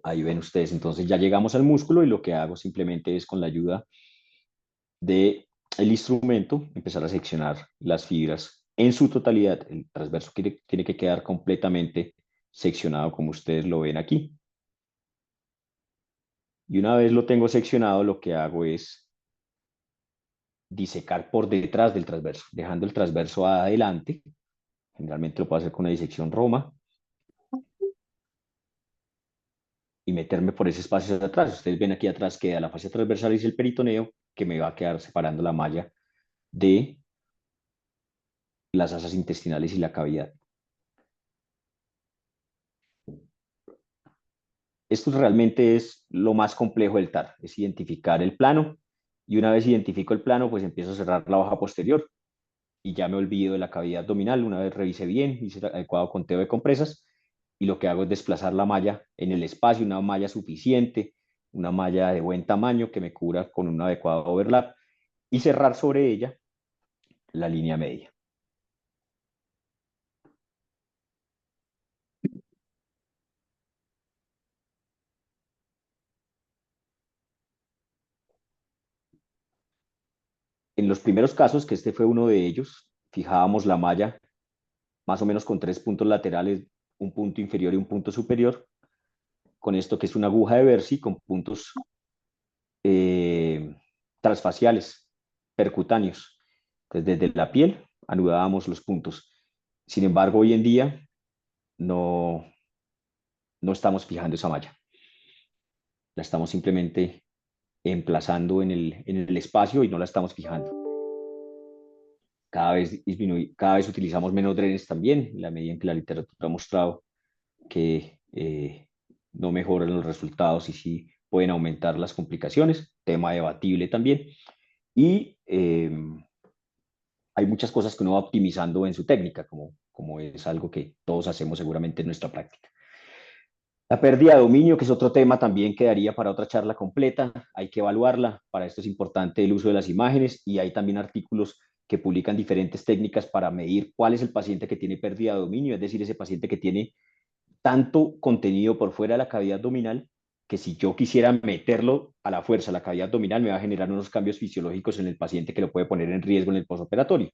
Ahí ven ustedes, entonces ya llegamos al músculo y lo que hago simplemente es con la ayuda del instrumento empezar a seccionar las fibras en su totalidad. El transverso tiene que quedar completamente seccionado como ustedes lo ven aquí. Y una vez lo tengo seccionado, lo que hago es disecar por detrás del transverso, dejando el transverso adelante. Generalmente lo puedo hacer con una disección Roma y meterme por ese espacio de atrás. Ustedes ven aquí atrás queda la fascia transversal y el peritoneo que me va a quedar separando la malla de las asas intestinales y la cavidad. Esto realmente es lo más complejo del TAR, es identificar el plano, y una vez identifico el plano, pues empiezo a cerrar la hoja posterior y ya me olvido de la cavidad abdominal. Una vez revisé bien, hice el adecuado conteo de compresas, y lo que hago es desplazar la malla en el espacio, una malla suficiente, una malla de buen tamaño que me cubra con un adecuado overlap, y cerrar sobre ella la línea media. En los primeros casos, que este fue uno de ellos, fijábamos la malla más o menos con 3 puntos laterales, un punto inferior y un punto superior, con esto que es una aguja de Bercy con puntos eh, transfaciales, percutáneos. Entonces, desde la piel anudábamos los puntos. Sin embargo, hoy en día no, no estamos fijando esa malla. La estamos simplemente emplazando en el espacio y no la estamos fijando. Cada vez utilizamos menos drenes también, en la medida en que la literatura ha mostrado que no mejoran los resultados y sí pueden aumentar las complicaciones, tema debatible también. Y hay muchas cosas que uno va optimizando en su técnica, como es algo que todos hacemos seguramente en nuestra práctica. La pérdida de dominio, que es otro tema, también quedaría para otra charla completa. Hay que evaluarla. Para esto es importante el uso de las imágenes, y hay también artículos que publican diferentes técnicas para medir cuál es el paciente que tiene pérdida de dominio, es decir, ese paciente que tiene tanto contenido por fuera de la cavidad abdominal que si yo quisiera meterlo a la fuerza a la cavidad abdominal me va a generar unos cambios fisiológicos en el paciente que lo puede poner en riesgo en el postoperatorio.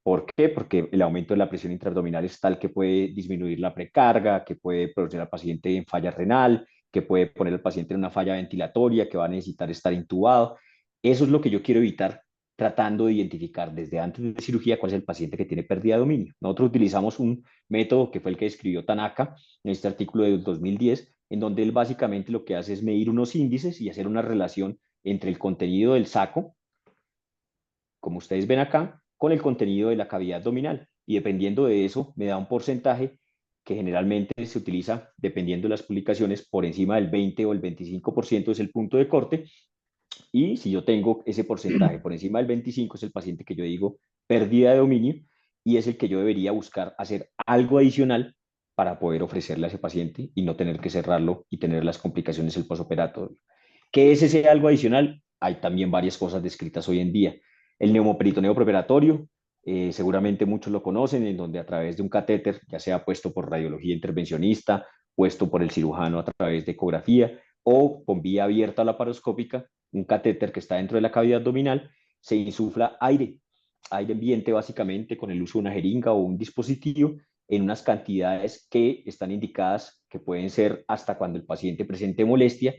¿Por qué? Porque el aumento de la presión intraabdominal es tal que puede disminuir la precarga, que puede producir al paciente en falla renal, que puede poner al paciente en una falla ventilatoria, que va a necesitar estar intubado. Eso es lo que yo quiero evitar, tratando de identificar desde antes de cirugía cuál es el paciente que tiene pérdida de dominio. Nosotros utilizamos un método que fue el que describió Tanaka en este artículo del 2010, en donde él básicamente lo que hace es medir unos índices y hacer una relación entre el contenido del saco, como ustedes ven acá, con el contenido de la cavidad abdominal. Y dependiendo de eso, me da un porcentaje que generalmente se utiliza, dependiendo de las publicaciones, por encima del 20 o el 25% es el punto de corte. Y si yo tengo ese porcentaje por encima del 25, es el paciente que yo digo pérdida de dominio, y es el que yo debería buscar hacer algo adicional para poder ofrecerle a ese paciente y no tener que cerrarlo y tener las complicaciones del posoperatorio. ¿Qué es ese algo adicional? Hay también varias cosas descritas hoy en día. El neumoperitoneo preoperatorio, seguramente muchos lo conocen, en donde a través de un catéter, ya sea puesto por radiología intervencionista, puesto por el cirujano a través de ecografía o con vía abierta laparoscópica, un catéter que está dentro de la cavidad abdominal, se insufla aire ambiente básicamente con el uso de una jeringa o un dispositivo en unas cantidades que están indicadas, que pueden ser hasta cuando el paciente presente molestia,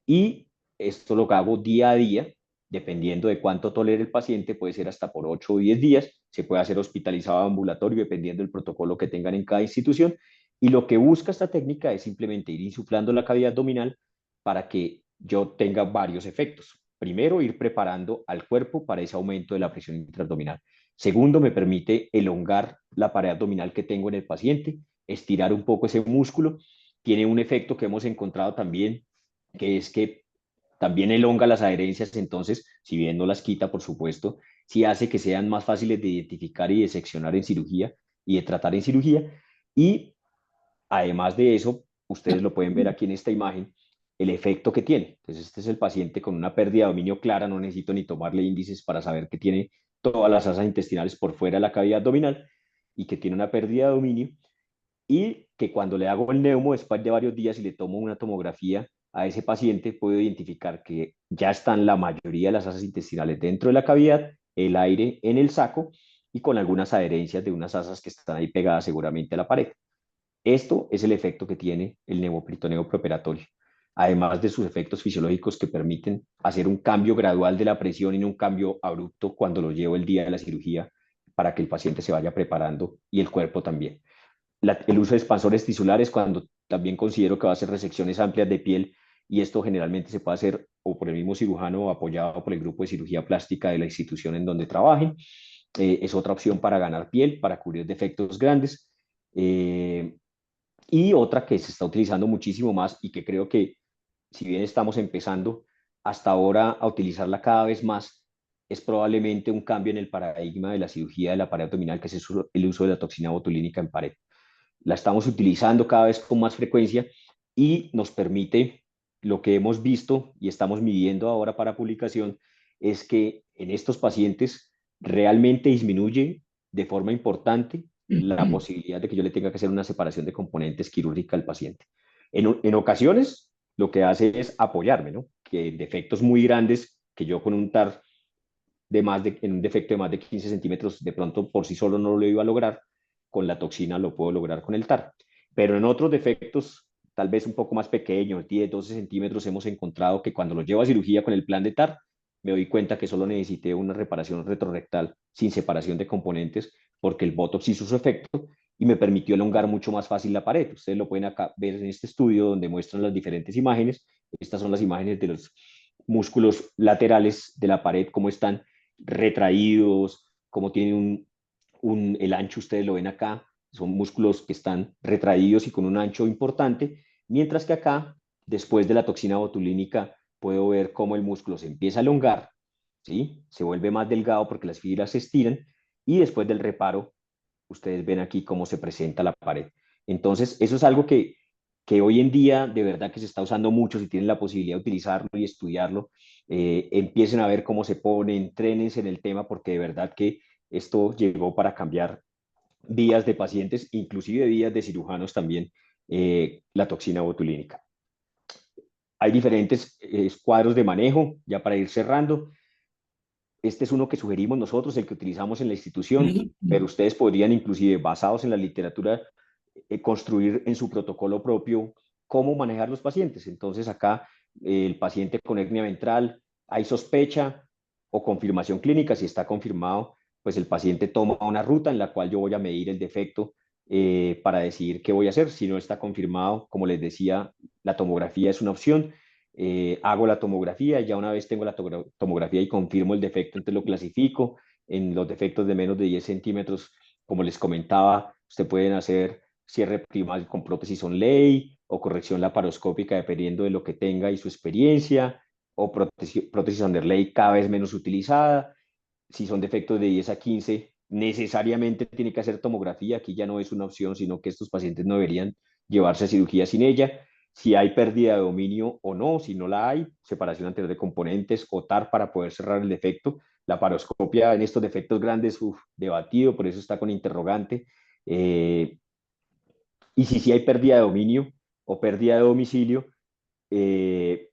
y esto lo hago día a día, dependiendo de cuánto tolere el paciente, puede ser hasta por 8 o 10 días, se puede hacer hospitalizado ambulatorio dependiendo del protocolo que tengan en cada institución, y lo que busca esta técnica es simplemente ir insuflando la cavidad abdominal para que yo tenga varios efectos. Primero, ir preparando al cuerpo para ese aumento de la presión intraabdominal. Segundo, me permite elongar la pared abdominal que tengo en el paciente, estirar un poco ese músculo. Tiene un efecto que hemos encontrado también, que es que también elonga las adherencias. Entonces, si bien no las quita, por supuesto, sí hace que sean más fáciles de identificar y de seccionar en cirugía y de tratar en cirugía. Y además de eso, ustedes lo pueden ver aquí en esta imagen, el efecto que tiene. Entonces, este es el paciente con una pérdida de dominio clara, no necesito ni tomarle índices para saber que tiene todas las asas intestinales por fuera de la cavidad abdominal y que tiene una pérdida de dominio, y que cuando le hago el neumo después de varios días y le tomo una tomografía a ese paciente, puedo identificar que ya están la mayoría de las asas intestinales dentro de la cavidad, el aire en el saco y con algunas adherencias de unas asas que están ahí pegadas seguramente a la pared. Esto es el efecto que tiene el neumoperitoneo preoperatorio, además de sus efectos fisiológicos que permiten hacer un cambio gradual de la presión y no un cambio abrupto cuando lo llevo el día de la cirugía, para que el paciente se vaya preparando y el cuerpo también. El uso de expansores tisulares cuando también considero que va a hacer resecciones amplias de piel, y esto generalmente se puede hacer o por el mismo cirujano o apoyado por el grupo de cirugía plástica de la institución en donde trabajen. es otra opción para ganar piel, para cubrir defectos grandes. Y otra que se está utilizando muchísimo más y que creo que, si bien estamos empezando hasta ahora a utilizarla cada vez más, es probablemente un cambio en el paradigma de la cirugía de la pared abdominal, que es el uso de la toxina botulínica en pared. La estamos utilizando cada vez con más frecuencia y nos permite, lo que hemos visto y estamos midiendo ahora para publicación, es que en estos pacientes realmente disminuye de forma importante la posibilidad de que yo le tenga que hacer una separación de componentes quirúrgica al paciente. En ocasiones, lo que hace es apoyarme, ¿no? Que en defectos muy grandes, que yo con un TAR en un defecto de más de 15 centímetros, de pronto por sí solo no lo iba a lograr, con la toxina lo puedo lograr con el TAR. Pero en otros defectos, tal vez un poco más pequeños, 10, 12 centímetros, hemos encontrado que cuando lo llevo a cirugía con el plan de TAR, me doy cuenta que solo necesité una reparación retrorectal sin separación de componentes, porque el Botox hizo su efecto y me permitió elongar mucho más fácil la pared. Ustedes lo pueden acá ver en este estudio donde muestran las diferentes imágenes. Estas son las imágenes de los músculos laterales de la pared, cómo están retraídos, cómo tienen el ancho, ustedes lo ven acá, son músculos que están retraídos y con un ancho importante, mientras que acá, después de la toxina botulínica, puedo ver cómo el músculo se empieza a elongar, ¿sí? Se vuelve más delgado porque las fibras se estiran, y después del reparo, ustedes ven aquí cómo se presenta la pared. Entonces, eso es algo que hoy en día de verdad que se está usando mucho. Si tienen la posibilidad de utilizarlo y estudiarlo, empiecen a ver cómo se pone, entrénense en el tema, porque de verdad que esto llegó para cambiar vidas de pacientes, inclusive vidas de cirujanos también, la toxina botulínica. Hay diferentes cuadros de manejo, ya para ir cerrando. Este es uno que sugerimos nosotros, el que utilizamos en la institución, pero ustedes podrían inclusive, basados en la literatura, construir en su protocolo propio cómo manejar los pacientes. Entonces acá el paciente con hernia ventral, hay sospecha o confirmación clínica. Si está confirmado, pues el paciente toma una ruta en la cual yo voy a medir el defecto para decidir qué voy a hacer. Si no está confirmado, como les decía, la tomografía es una opción. Hago la tomografía, ya una vez tengo la tomografía y confirmo el defecto, entonces lo clasifico en los defectos de menos de 10 centímetros. Como les comentaba, usted pueden hacer cierre primario con prótesis on ley o corrección laparoscópica dependiendo de lo que tenga y su experiencia, o prótesis underlay cada vez menos utilizada. Si son defectos de 10 a 15, necesariamente tiene que hacer tomografía. Aquí ya no es una opción, sino que estos pacientes no deberían llevarse a cirugía sin ella. Si hay pérdida de dominio o no, si no la hay, separación anterior de componentes o TAR para poder cerrar el defecto. La paroscopia en estos defectos grandes, debatido, por eso está con interrogante. Y si hay pérdida de dominio o pérdida de domicilio, eh,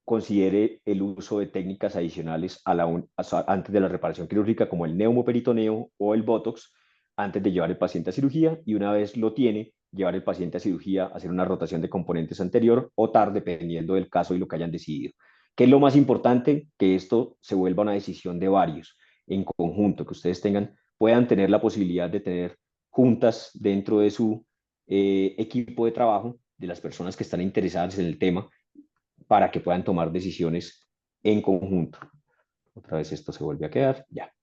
considere el uso de técnicas adicionales antes de la reparación quirúrgica, como el neumoperitoneo o el Botox, antes de llevar el paciente a cirugía, y una vez lo tiene, llevar el paciente a cirugía, hacer una rotación de componentes anterior o TAR, dependiendo del caso y lo que hayan decidido. ¿Qué es lo más importante? Que esto se vuelva una decisión de varios en conjunto, que ustedes puedan tener la posibilidad de tener juntas dentro de su equipo de trabajo, de las personas que están interesadas en el tema, para que puedan tomar decisiones en conjunto. Otra vez esto se vuelve a quedar, ya.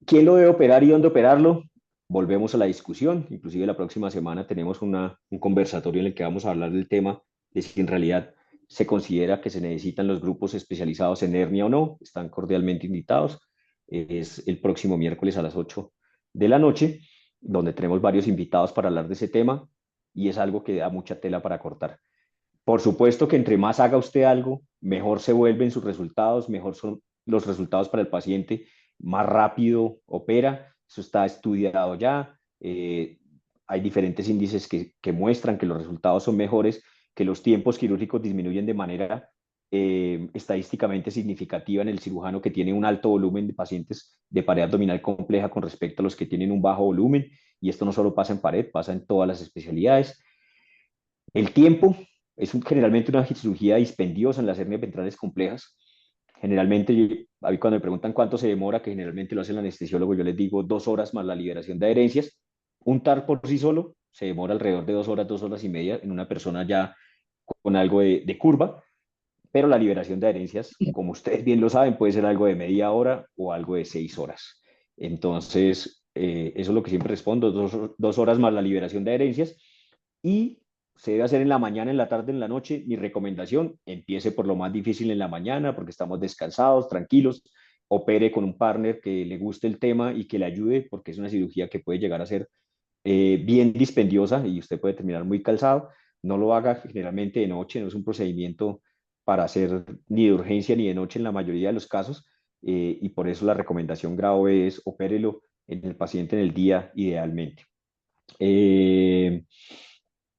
¿Quién lo debe operar y dónde operarlo? Volvemos a la discusión. Inclusive la próxima semana tenemos un conversatorio en el que vamos a hablar del tema de si en realidad se considera que se necesitan los grupos especializados en hernia o no. Están cordialmente invitados. Es el próximo miércoles a las 8 de la noche, donde tenemos varios invitados para hablar de ese tema, y es algo que da mucha tela para cortar. Por supuesto que entre más haga usted algo, mejor se vuelven sus resultados, mejor son los resultados para el paciente, más rápido opera. Eso está estudiado ya. Hay diferentes índices que muestran que los resultados son mejores, que los tiempos quirúrgicos disminuyen de manera estadísticamente significativa en el cirujano que tiene un alto volumen de pacientes de pared abdominal compleja con respecto a los que tienen un bajo volumen. Y esto no solo pasa en pared, pasa en todas las especialidades. El tiempo es generalmente una cirugía dispendiosa en las hernias ventrales complejas. Generalmente, a mí cuando me preguntan cuánto se demora, que generalmente lo hace el anestesiólogo, yo les digo 2 horas más la liberación de adherencias. Un TAR por sí solo se demora alrededor de 2 horas, 2 horas y media en una persona ya con algo de curva, pero la liberación de adherencias, como ustedes bien lo saben, puede ser algo de media hora o algo de 6 horas. Entonces, eso es lo que siempre respondo, 2 horas más la liberación de adherencias, y se debe hacer en la mañana, en la tarde, en la noche. Mi recomendación: empiece por lo más difícil en la mañana porque estamos descansados, tranquilos, opere con un partner que le guste el tema y que le ayude, porque es una cirugía que puede llegar a ser bien dispendiosa y usted puede terminar muy cansado. No lo haga generalmente de noche, no es un procedimiento para hacer ni de urgencia ni de noche en la mayoría de los casos, y por eso la recomendación grave es opérelo en el paciente en el día idealmente. Eh,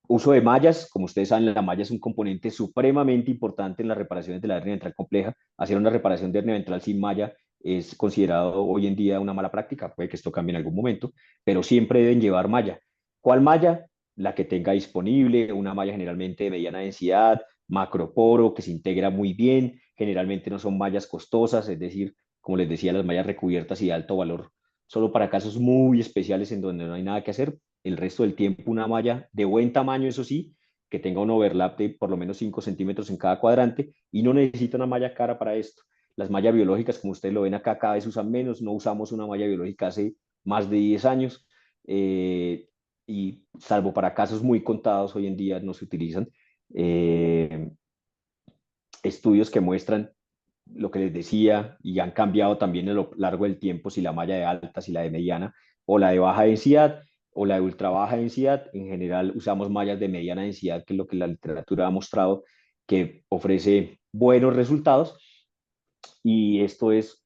Uso de mallas: como ustedes saben, la malla es un componente supremamente importante en las reparaciones de la hernia ventral compleja. Hacer una reparación de hernia ventral sin malla es considerado hoy en día una mala práctica. Puede que esto cambie en algún momento, pero siempre deben llevar malla. ¿Cuál malla? La que tenga disponible, una malla generalmente de mediana densidad, macroporo, que se integra muy bien. Generalmente no son mallas costosas, es decir, como les decía, las mallas recubiertas y de alto valor, solo para casos muy especiales en donde no hay nada que hacer. El resto del tiempo una malla de buen tamaño, eso sí, que tenga un overlap de por lo menos 5 centímetros en cada cuadrante, y no necesita una malla cara para esto. Las mallas biológicas, como ustedes lo ven acá, cada vez usan menos. No usamos una malla biológica hace más de 10 años, y salvo para casos muy contados, hoy en día no se utilizan. Eh, Estudios que muestran lo que les decía, y han cambiado también a lo largo del tiempo, si la malla de alta, si la de mediana, o la de baja densidad, o la de ultra baja densidad. En general usamos mallas de mediana densidad, que es lo que la literatura ha mostrado que ofrece buenos resultados, y esto es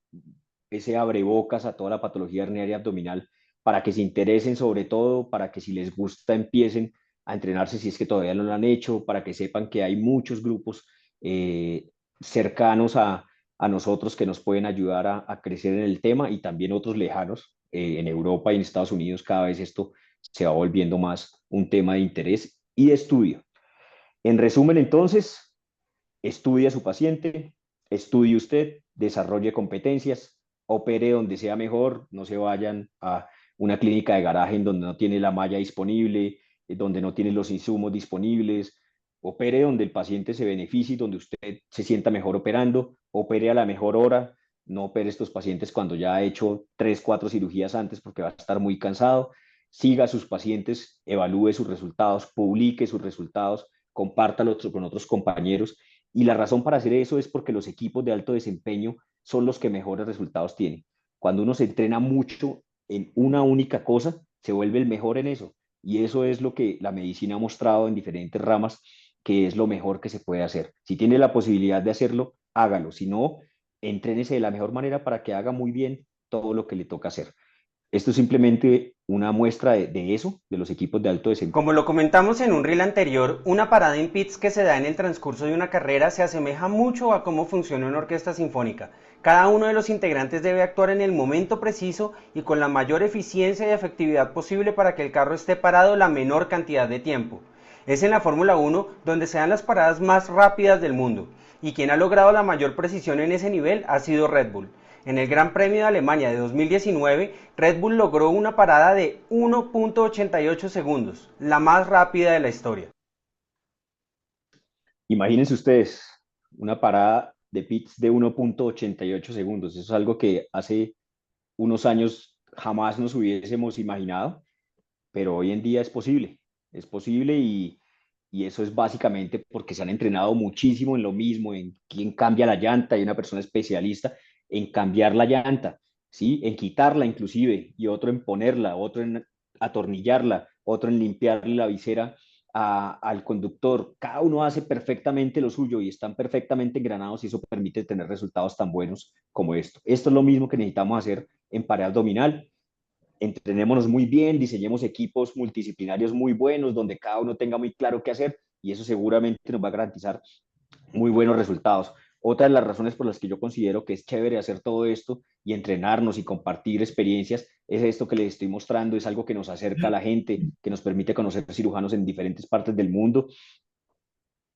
ese abrebocas a toda la patología herniaria abdominal, para que se interesen, sobre todo para que, si les gusta, empiecen a entrenarse si es que todavía no lo han hecho, para que sepan que hay muchos grupos cercanos a nosotros que nos pueden ayudar a crecer en el tema, y también otros lejanos. En Europa y en Estados Unidos cada vez esto se va volviendo más un tema de interés y de estudio. En resumen, entonces, estudie a su paciente, estudie usted, desarrolle competencias, opere donde sea mejor. No se vayan a una clínica de garaje en donde no tiene la malla disponible, donde no tiene los insumos disponibles. Opere donde el paciente se beneficie, donde usted se sienta mejor operando. Opere a la mejor hora. No opere estos pacientes cuando ya ha hecho 3, 4 cirugías antes, porque va a estar muy cansado. Siga a sus pacientes, evalúe sus resultados, publique sus resultados, compártalos con otros compañeros. Y la razón para hacer eso es porque los equipos de alto desempeño son los que mejores resultados tienen. Cuando uno se entrena mucho en una única cosa, se vuelve el mejor en eso. Y eso es lo que la medicina ha mostrado en diferentes ramas, que es lo mejor que se puede hacer. Si tiene la posibilidad de hacerlo, hágalo. Si no, entrénese de la mejor manera para que haga muy bien todo lo que le toca hacer. Esto es simplemente una muestra de eso, de los equipos de alto desempeño. Como lo comentamos en un reel anterior, una parada en pits que se da en el transcurso de una carrera se asemeja mucho a cómo funciona una orquesta sinfónica. Cada uno de los integrantes debe actuar en el momento preciso y con la mayor eficiencia y efectividad posible para que el carro esté parado la menor cantidad de tiempo. Es en la Fórmula 1 donde se dan las paradas más rápidas del mundo, y quien ha logrado la mayor precisión en ese nivel ha sido Red Bull. En el Gran Premio de Alemania de 2019, Red Bull logró una parada de 1.88 segundos, la más rápida de la historia. Imagínense ustedes una parada de pits de 1.88 segundos. Eso es algo que hace unos años jamás nos hubiésemos imaginado, pero hoy en día es posible. Es posible, y eso es básicamente porque se han entrenado muchísimo en lo mismo, en quién cambia la llanta. Hay una persona especialista en cambiar la llanta, ¿sí? En quitarla inclusive, y otro en ponerla, otro en atornillarla, otro en limpiarle la visera al conductor. Cada uno hace perfectamente lo suyo y están perfectamente engranados, y eso permite tener resultados tan buenos como esto. Esto es lo mismo que necesitamos hacer en pared abdominal. Entrenémonos muy bien, diseñemos equipos multidisciplinarios muy buenos, donde cada uno tenga muy claro qué hacer, y eso seguramente nos va a garantizar muy buenos resultados. Otra de las razones por las que yo considero que es chévere hacer todo esto y entrenarnos y compartir experiencias es esto que les estoy mostrando. Es algo que nos acerca a la gente, que nos permite conocer cirujanos en diferentes partes del mundo.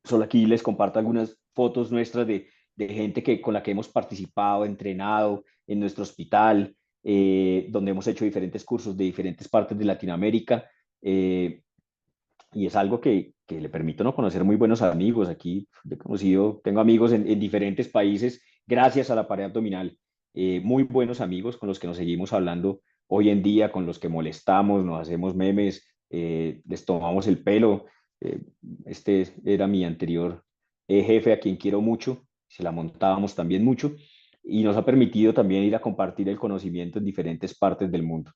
Solo aquí les comparto algunas fotos nuestras de gente con la que hemos participado, entrenado en nuestro hospital, donde hemos hecho diferentes cursos de diferentes partes de Latinoamérica. Y es algo que le permite no conocer muy buenos amigos. Aquí he conocido, tengo amigos en diferentes países gracias a la pared abdominal. muy buenos amigos con los que nos seguimos hablando hoy en día, con los que molestamos, nos hacemos memes, les tomamos el pelo. Eh, este era mi anterior jefe, a quien quiero mucho, se la montábamos también mucho, y nos ha permitido también ir a compartir el conocimiento en diferentes partes del mundo,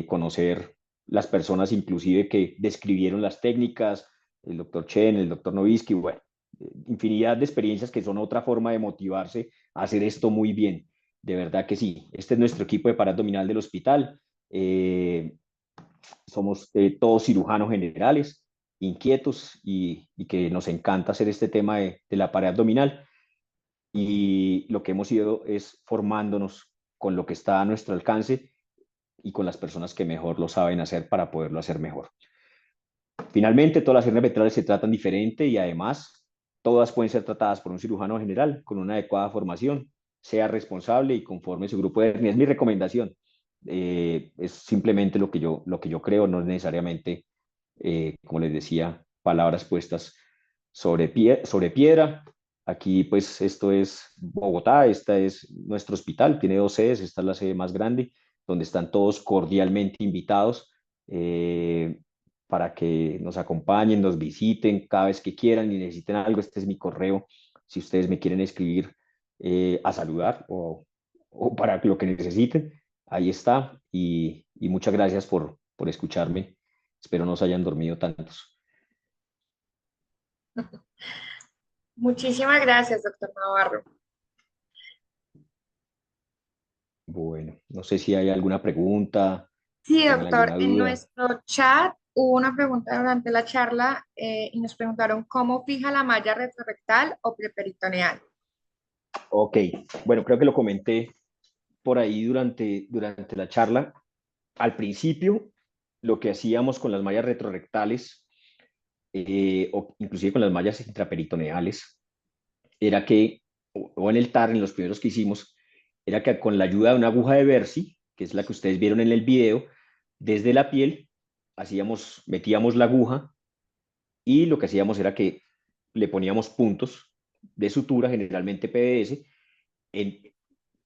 conocer las personas inclusive que describieron las técnicas, el doctor Chen, el doctor Novisky, bueno, infinidad de experiencias que son otra forma de motivarse a hacer esto muy bien. De verdad que sí. Este es nuestro equipo de pared abdominal del hospital. Somos todos cirujanos generales, inquietos y que nos encanta hacer este tema de la pared abdominal. Y lo que hemos ido es formándonos con lo que está a nuestro alcance y con las personas que mejor lo saben hacer para poderlo hacer mejor. Finalmente, todas las hernias ventrales se tratan diferente y además todas pueden ser tratadas por un cirujano general con una adecuada formación, sea responsable y conforme su grupo de hernias. Es mi recomendación. Es simplemente lo que yo creo, no es necesariamente, como les decía, palabras puestas sobre piedra. Aquí, pues, esto es Bogotá, esta es nuestro hospital, tiene dos sedes, esta es la sede más grande, donde están todos cordialmente invitados. Para que nos acompañen, nos visiten cada vez que quieran y necesiten algo. Este es mi correo, si ustedes me quieren escribir a saludar o para lo que necesiten, ahí está. Y muchas gracias por escucharme. Espero no se hayan dormido tantos. Muchísimas gracias, doctor Navarro. Bueno, no sé si hay alguna pregunta, Sí, tengan doctor, alguna en duda. nuestro chat hubo una pregunta durante la charla y nos preguntaron cómo fija la malla retrorectal o preperitoneal. Ok, bueno, creo que lo comenté por ahí durante la charla. Al principio, lo que hacíamos con las mallas retrorectales o inclusive con las mallas intraperitoneales, era que, o en el TAR, en los primeros que hicimos, era que con la ayuda de una aguja de Bercy, que es la que ustedes vieron en el video, desde la piel, metíamos la aguja y lo que hacíamos era que le poníamos puntos de sutura, generalmente PDS, en,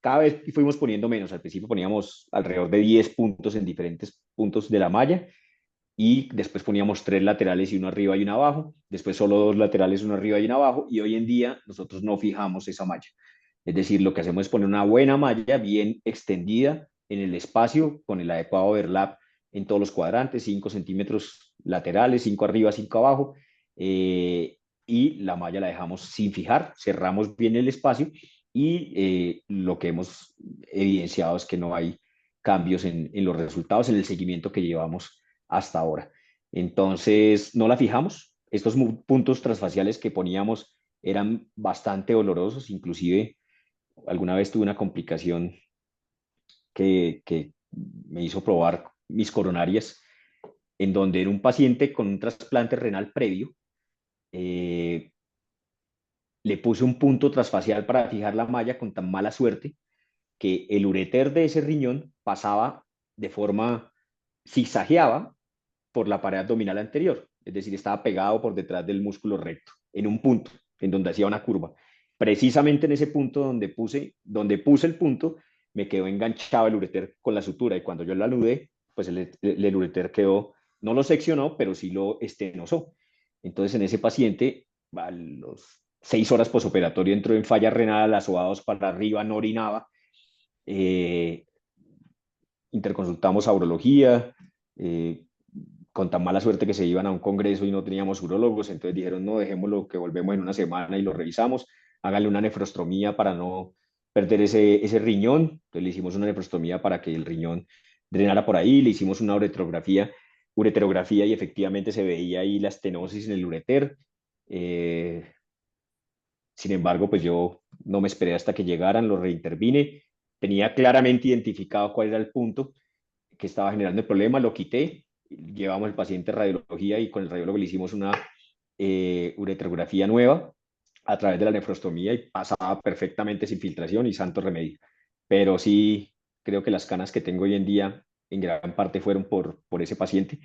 cada vez fuimos poniendo menos. Al principio poníamos alrededor de 10 puntos en diferentes puntos de la malla y después poníamos 3 laterales y uno arriba y uno abajo, después solo 2 laterales, uno arriba y uno abajo, y hoy en día nosotros no fijamos esa malla. Es decir, lo que hacemos es poner una buena malla bien extendida en el espacio con el adecuado overlap en todos los cuadrantes, 5 centímetros laterales, 5 arriba, 5 abajo, y la malla la dejamos sin fijar, cerramos bien el espacio y lo que hemos evidenciado es que no hay cambios en los resultados, en el seguimiento que llevamos hasta ahora. Entonces, no la fijamos. Estos puntos transfaciales que poníamos eran bastante dolorosos, inclusive alguna vez tuve una complicación que me hizo probar mis coronarias, en donde en un paciente con un trasplante renal previo, eh, le puse un punto transfacial para fijar la malla con tan mala suerte que el ureter de ese riñón pasaba de forma, zigzagueaba por la pared abdominal anterior, es decir, estaba pegado por detrás del músculo recto, en un punto, en donde hacía una curva. Precisamente en ese punto donde puse el punto, me quedó enganchado el ureter con la sutura y cuando yo lo anudé, pues el ureter quedó, no lo seccionó, pero sí lo estenosó. Entonces en ese paciente, a los 6 horas posoperatorio entró en falla renal, asobados para arriba, no orinaba. Eh, Interconsultamos a urología, eh, con tan mala suerte que se iban a un congreso y no teníamos urólogos, entonces dijeron, no, dejémoslo que volvemos en una semana y lo revisamos, háganle una nefrostomía para no perder ese riñón, entonces le hicimos una nefrostomía para que el riñón drenara por ahí, le hicimos una ureterografía y efectivamente se veía ahí la estenosis en el ureter. Sin embargo, pues yo no me esperé hasta que llegaran, lo reintervine, tenía claramente identificado cuál era el punto que estaba generando el problema, lo quité, llevamos el paciente a radiología y con el radiólogo le hicimos una uretrografía nueva a través de la nefrostomía y pasaba perfectamente sin filtración y santo remedio. Pero sí, creo que las canas que tengo hoy en día en gran parte fueron por ese paciente.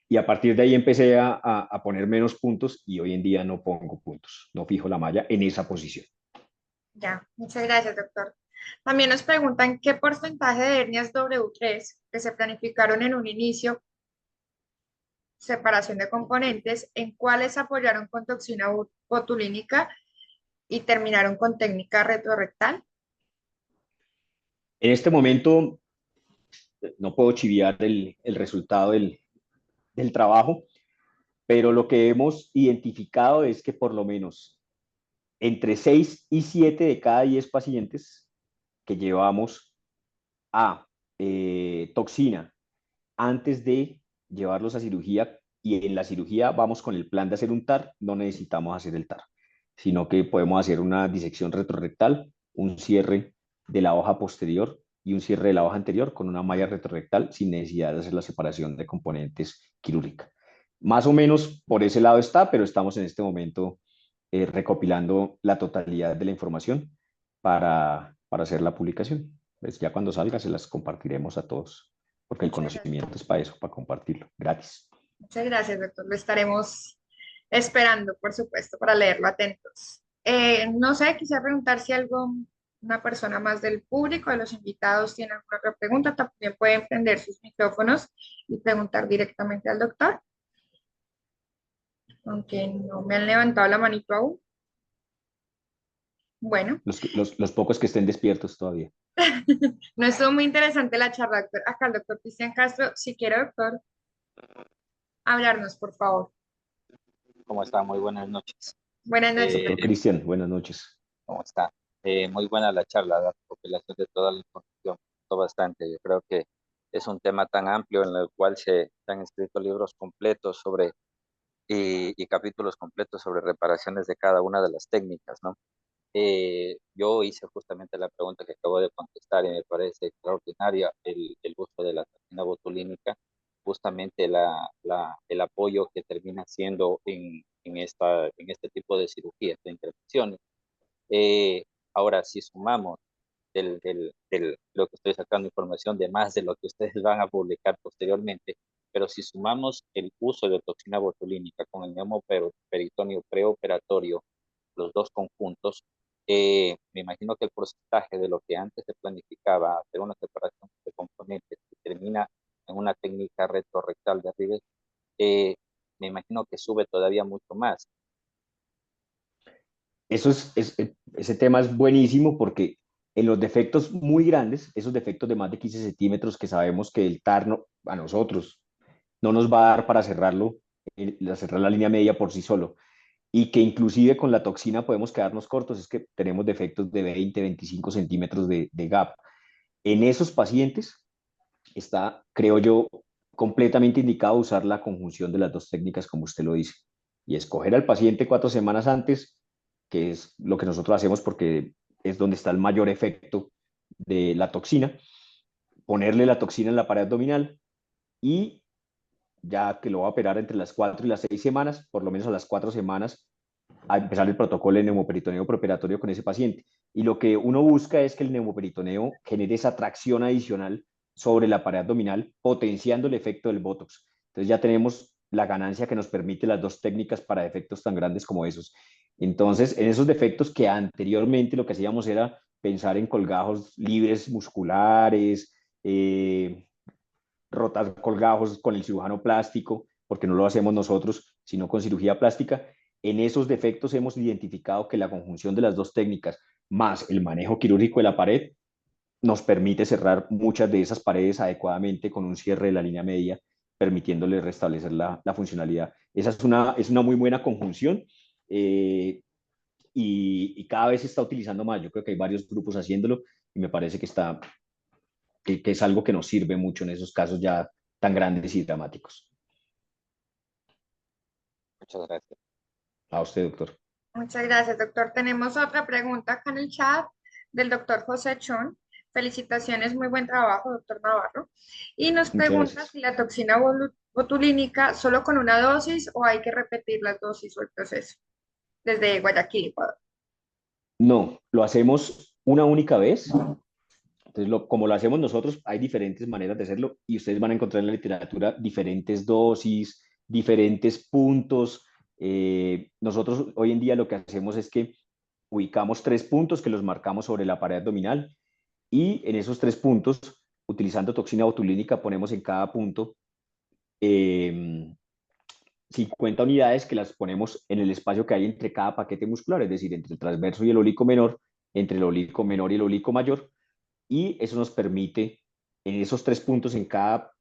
Y a partir de ahí empecé a poner menos puntos y hoy en día no pongo puntos, no fijo la malla en esa posición. Ya, muchas gracias, doctor. También nos preguntan qué porcentaje de hernias W3 que se planificaron en un inicio, separación de componentes, en cuáles apoyaron con toxina botulínica y terminaron con técnica retrorectal. En este momento no puedo chiviar el resultado del trabajo, pero lo que hemos identificado es que por lo menos entre 6 y 7 de cada 10 pacientes que llevamos a toxina antes de llevarlos a cirugía, y en la cirugía vamos con el plan de hacer un TAR, no necesitamos hacer el TAR, sino que podemos hacer una disección retrorectal, un cierre de la hoja posterior y un cierre de la hoja anterior con una malla retrorectal sin necesidad de hacer la separación de componentes quirúrgica. Más o menos por ese lado está, pero estamos en este momento recopilando la totalidad de la información para hacer la publicación. Pues ya cuando salga se las compartiremos a todos, porque el Muchas gracias. conocimiento es para eso, para compartirlo. Gratis. Muchas gracias, doctor. Lo estaremos esperando, por supuesto, para leerlo atentos. No sé, quisiera preguntar si una persona más del público, de los invitados, tiene alguna otra pregunta. También pueden prender sus micrófonos y preguntar directamente al doctor, aunque no me han levantado la manito aún. Bueno, Los pocos que estén despiertos todavía. no estuvo muy interesante la charla, doctor. Acá el doctor Cristian Castro, si quiere, doctor, hablarnos, por favor. ¿Cómo está? Muy buenas noches. Buenas noches. Doctor Cristian, buenas noches. ¿Cómo está? Muy buena la charla, la recopilación de toda la información. Me gustó bastante. Yo creo que es un tema tan amplio en el cual se han escrito libros completos sobre y capítulos completos sobre reparaciones de cada una de las técnicas, ¿no? Yo hice justamente la pregunta que acabo de contestar y me parece extraordinaria el uso de la toxina botulínica, justamente el apoyo que termina siendo en este tipo de cirugías, de intervenciones. Ahora, si sumamos lo que estoy sacando información de más de lo que ustedes van a publicar posteriormente, pero si sumamos el uso de toxina botulínica con el neumoperitoneo preoperatorio, los dos conjuntos, me imagino que el porcentaje de lo que antes se planificaba hacer una separación de componentes que termina en una técnica retrorectal de Rives, eh, me imagino que sube todavía mucho más. Ese tema es buenísimo porque en los defectos muy grandes, esos defectos de más de 15 centímetros que sabemos que el TAR a nosotros no nos va a dar para cerrarlo, cerrar la línea media por sí solo, y que inclusive con la toxina podemos quedarnos cortos, es que tenemos defectos de 20, 25 centímetros de gap. En esos pacientes está, creo yo, completamente indicado usar la conjunción de las dos técnicas como usted lo dice, y escoger al paciente 4 semanas antes, que es lo que nosotros hacemos porque es donde está el mayor efecto de la toxina, ponerle la toxina en la pared abdominal y ya que lo va a operar entre las 4 y las 6 semanas, por lo menos a las 4 semanas, a empezar el protocolo de neumoperitoneo preoperatorio con ese paciente. Y lo que uno busca es que el neumoperitoneo genere esa tracción adicional sobre la pared abdominal, potenciando el efecto del Botox. Entonces ya tenemos la ganancia que nos permite las dos técnicas para defectos tan grandes como esos. Entonces, en esos defectos que anteriormente lo que hacíamos era pensar en colgajos libres musculares, rotar colgajos con el cirujano plástico, porque no lo hacemos nosotros, sino con cirugía plástica. En esos defectos hemos identificado que la conjunción de las dos técnicas más el manejo quirúrgico de la pared nos permite cerrar muchas de esas paredes adecuadamente con un cierre de la línea media, permitiéndole restablecer la funcionalidad. Esa es una muy buena conjunción y cada vez se está utilizando más. Yo creo que hay varios grupos haciéndolo y me parece que es algo que nos sirve mucho en esos casos ya tan grandes y dramáticos. Muchas gracias. A usted, doctor. Muchas gracias, doctor. Tenemos otra pregunta acá en el chat del doctor José Chón. Felicitaciones, muy buen trabajo, doctor Navarro. Y nos Muchas pregunta gracias. si la toxina botulínica solo con una dosis o hay que repetir las dosis o el proceso desde Guayaquil, Ecuador. No, lo hacemos una única vez. Entonces, como lo hacemos nosotros, hay diferentes maneras de hacerlo y ustedes van a encontrar en la literatura diferentes dosis, diferentes puntos. Nosotros hoy en día lo que hacemos es que ubicamos 3 puntos que los marcamos sobre la pared abdominal Y en esos 3 puntos, utilizando toxina botulínica, ponemos en cada punto 50 unidades que las ponemos en el espacio que hay entre cada paquete muscular, es decir, entre el transverso y el oblicuo menor, entre el oblicuo menor y el oblicuo mayor, y eso nos permite en esos 3 puntos en cada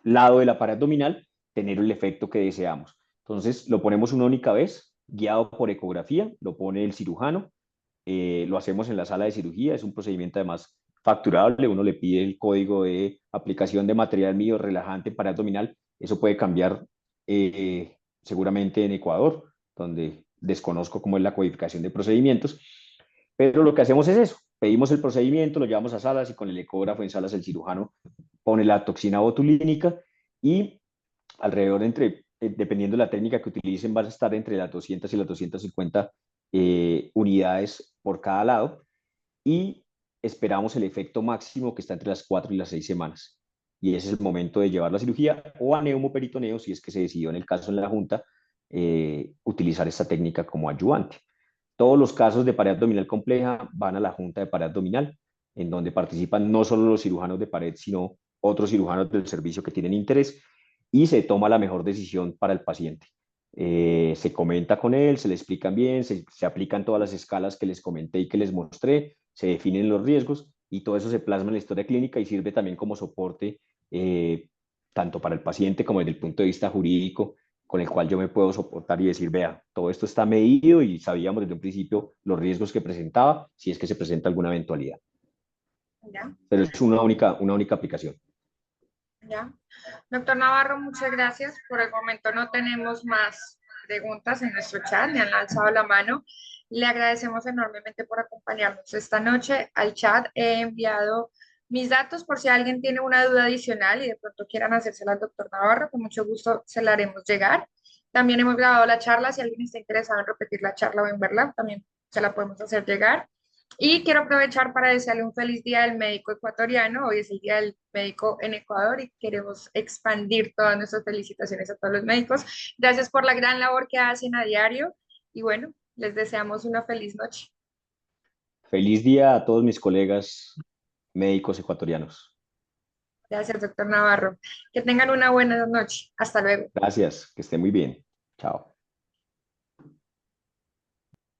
lado de la pared abdominal tener el efecto que deseamos. Entonces lo ponemos una única vez, guiado por ecografía, lo pone el cirujano, lo hacemos en la sala de cirugía, es un procedimiento además facturable, uno le pide el código de aplicación de material mío relajante para abdominal, eso puede cambiar seguramente en Ecuador, donde desconozco cómo es la codificación de procedimientos, pero lo que hacemos es eso, pedimos el procedimiento, lo llevamos a salas y con el ecógrafo en salas el cirujano pone la toxina botulínica y alrededor dependiendo de la técnica que utilicen, van a estar entre las 200 y las 250 unidades por cada lado y esperamos el efecto máximo que está entre las 4 y las 6 semanas. Y ese es el momento de llevar la cirugía o a neumoperitoneo si es que se decidió en el caso en la junta utilizar esta técnica como ayudante. Todos los casos de pared abdominal compleja van a la junta de pared abdominal, en donde participan no solo los cirujanos de pared, sino otros cirujanos del servicio que tienen interés y se toma la mejor decisión para el paciente. Se comenta con él, se le explican bien, se aplican todas las escalas que les comenté y que les mostré, se definen los riesgos y todo eso se plasma en la historia clínica y sirve también como soporte tanto para el paciente como desde el punto de vista jurídico, con el cual yo me puedo soportar y decir, vea, todo esto está medido y sabíamos desde un principio los riesgos que presentaba si es que se presenta alguna eventualidad. ¿Ya? Pero es una única aplicación. ¿Ya? Doctor Navarro, muchas gracias. Por el momento no tenemos más preguntas en nuestro chat, ni han alzado la mano. Le agradecemos enormemente por acompañarnos esta noche. Al chat he enviado mis datos por si alguien tiene una duda adicional y de pronto quieran hacérsela al doctor Navarro, con mucho gusto se la haremos llegar. También hemos grabado la charla, si alguien está interesado en repetir la charla o en verla, también se la podemos hacer llegar. Y quiero aprovechar para desearle un feliz día del médico ecuatoriano. Hoy es el día del médico en Ecuador y queremos expandir todas nuestras felicitaciones a todos los médicos. Gracias por la gran labor que hacen a diario y bueno, les deseamos una feliz noche. Feliz día a todos mis colegas médicos ecuatorianos. Gracias, doctor Navarro. Que tengan una buena noche. Hasta luego. Gracias, que esté muy bien. Chao.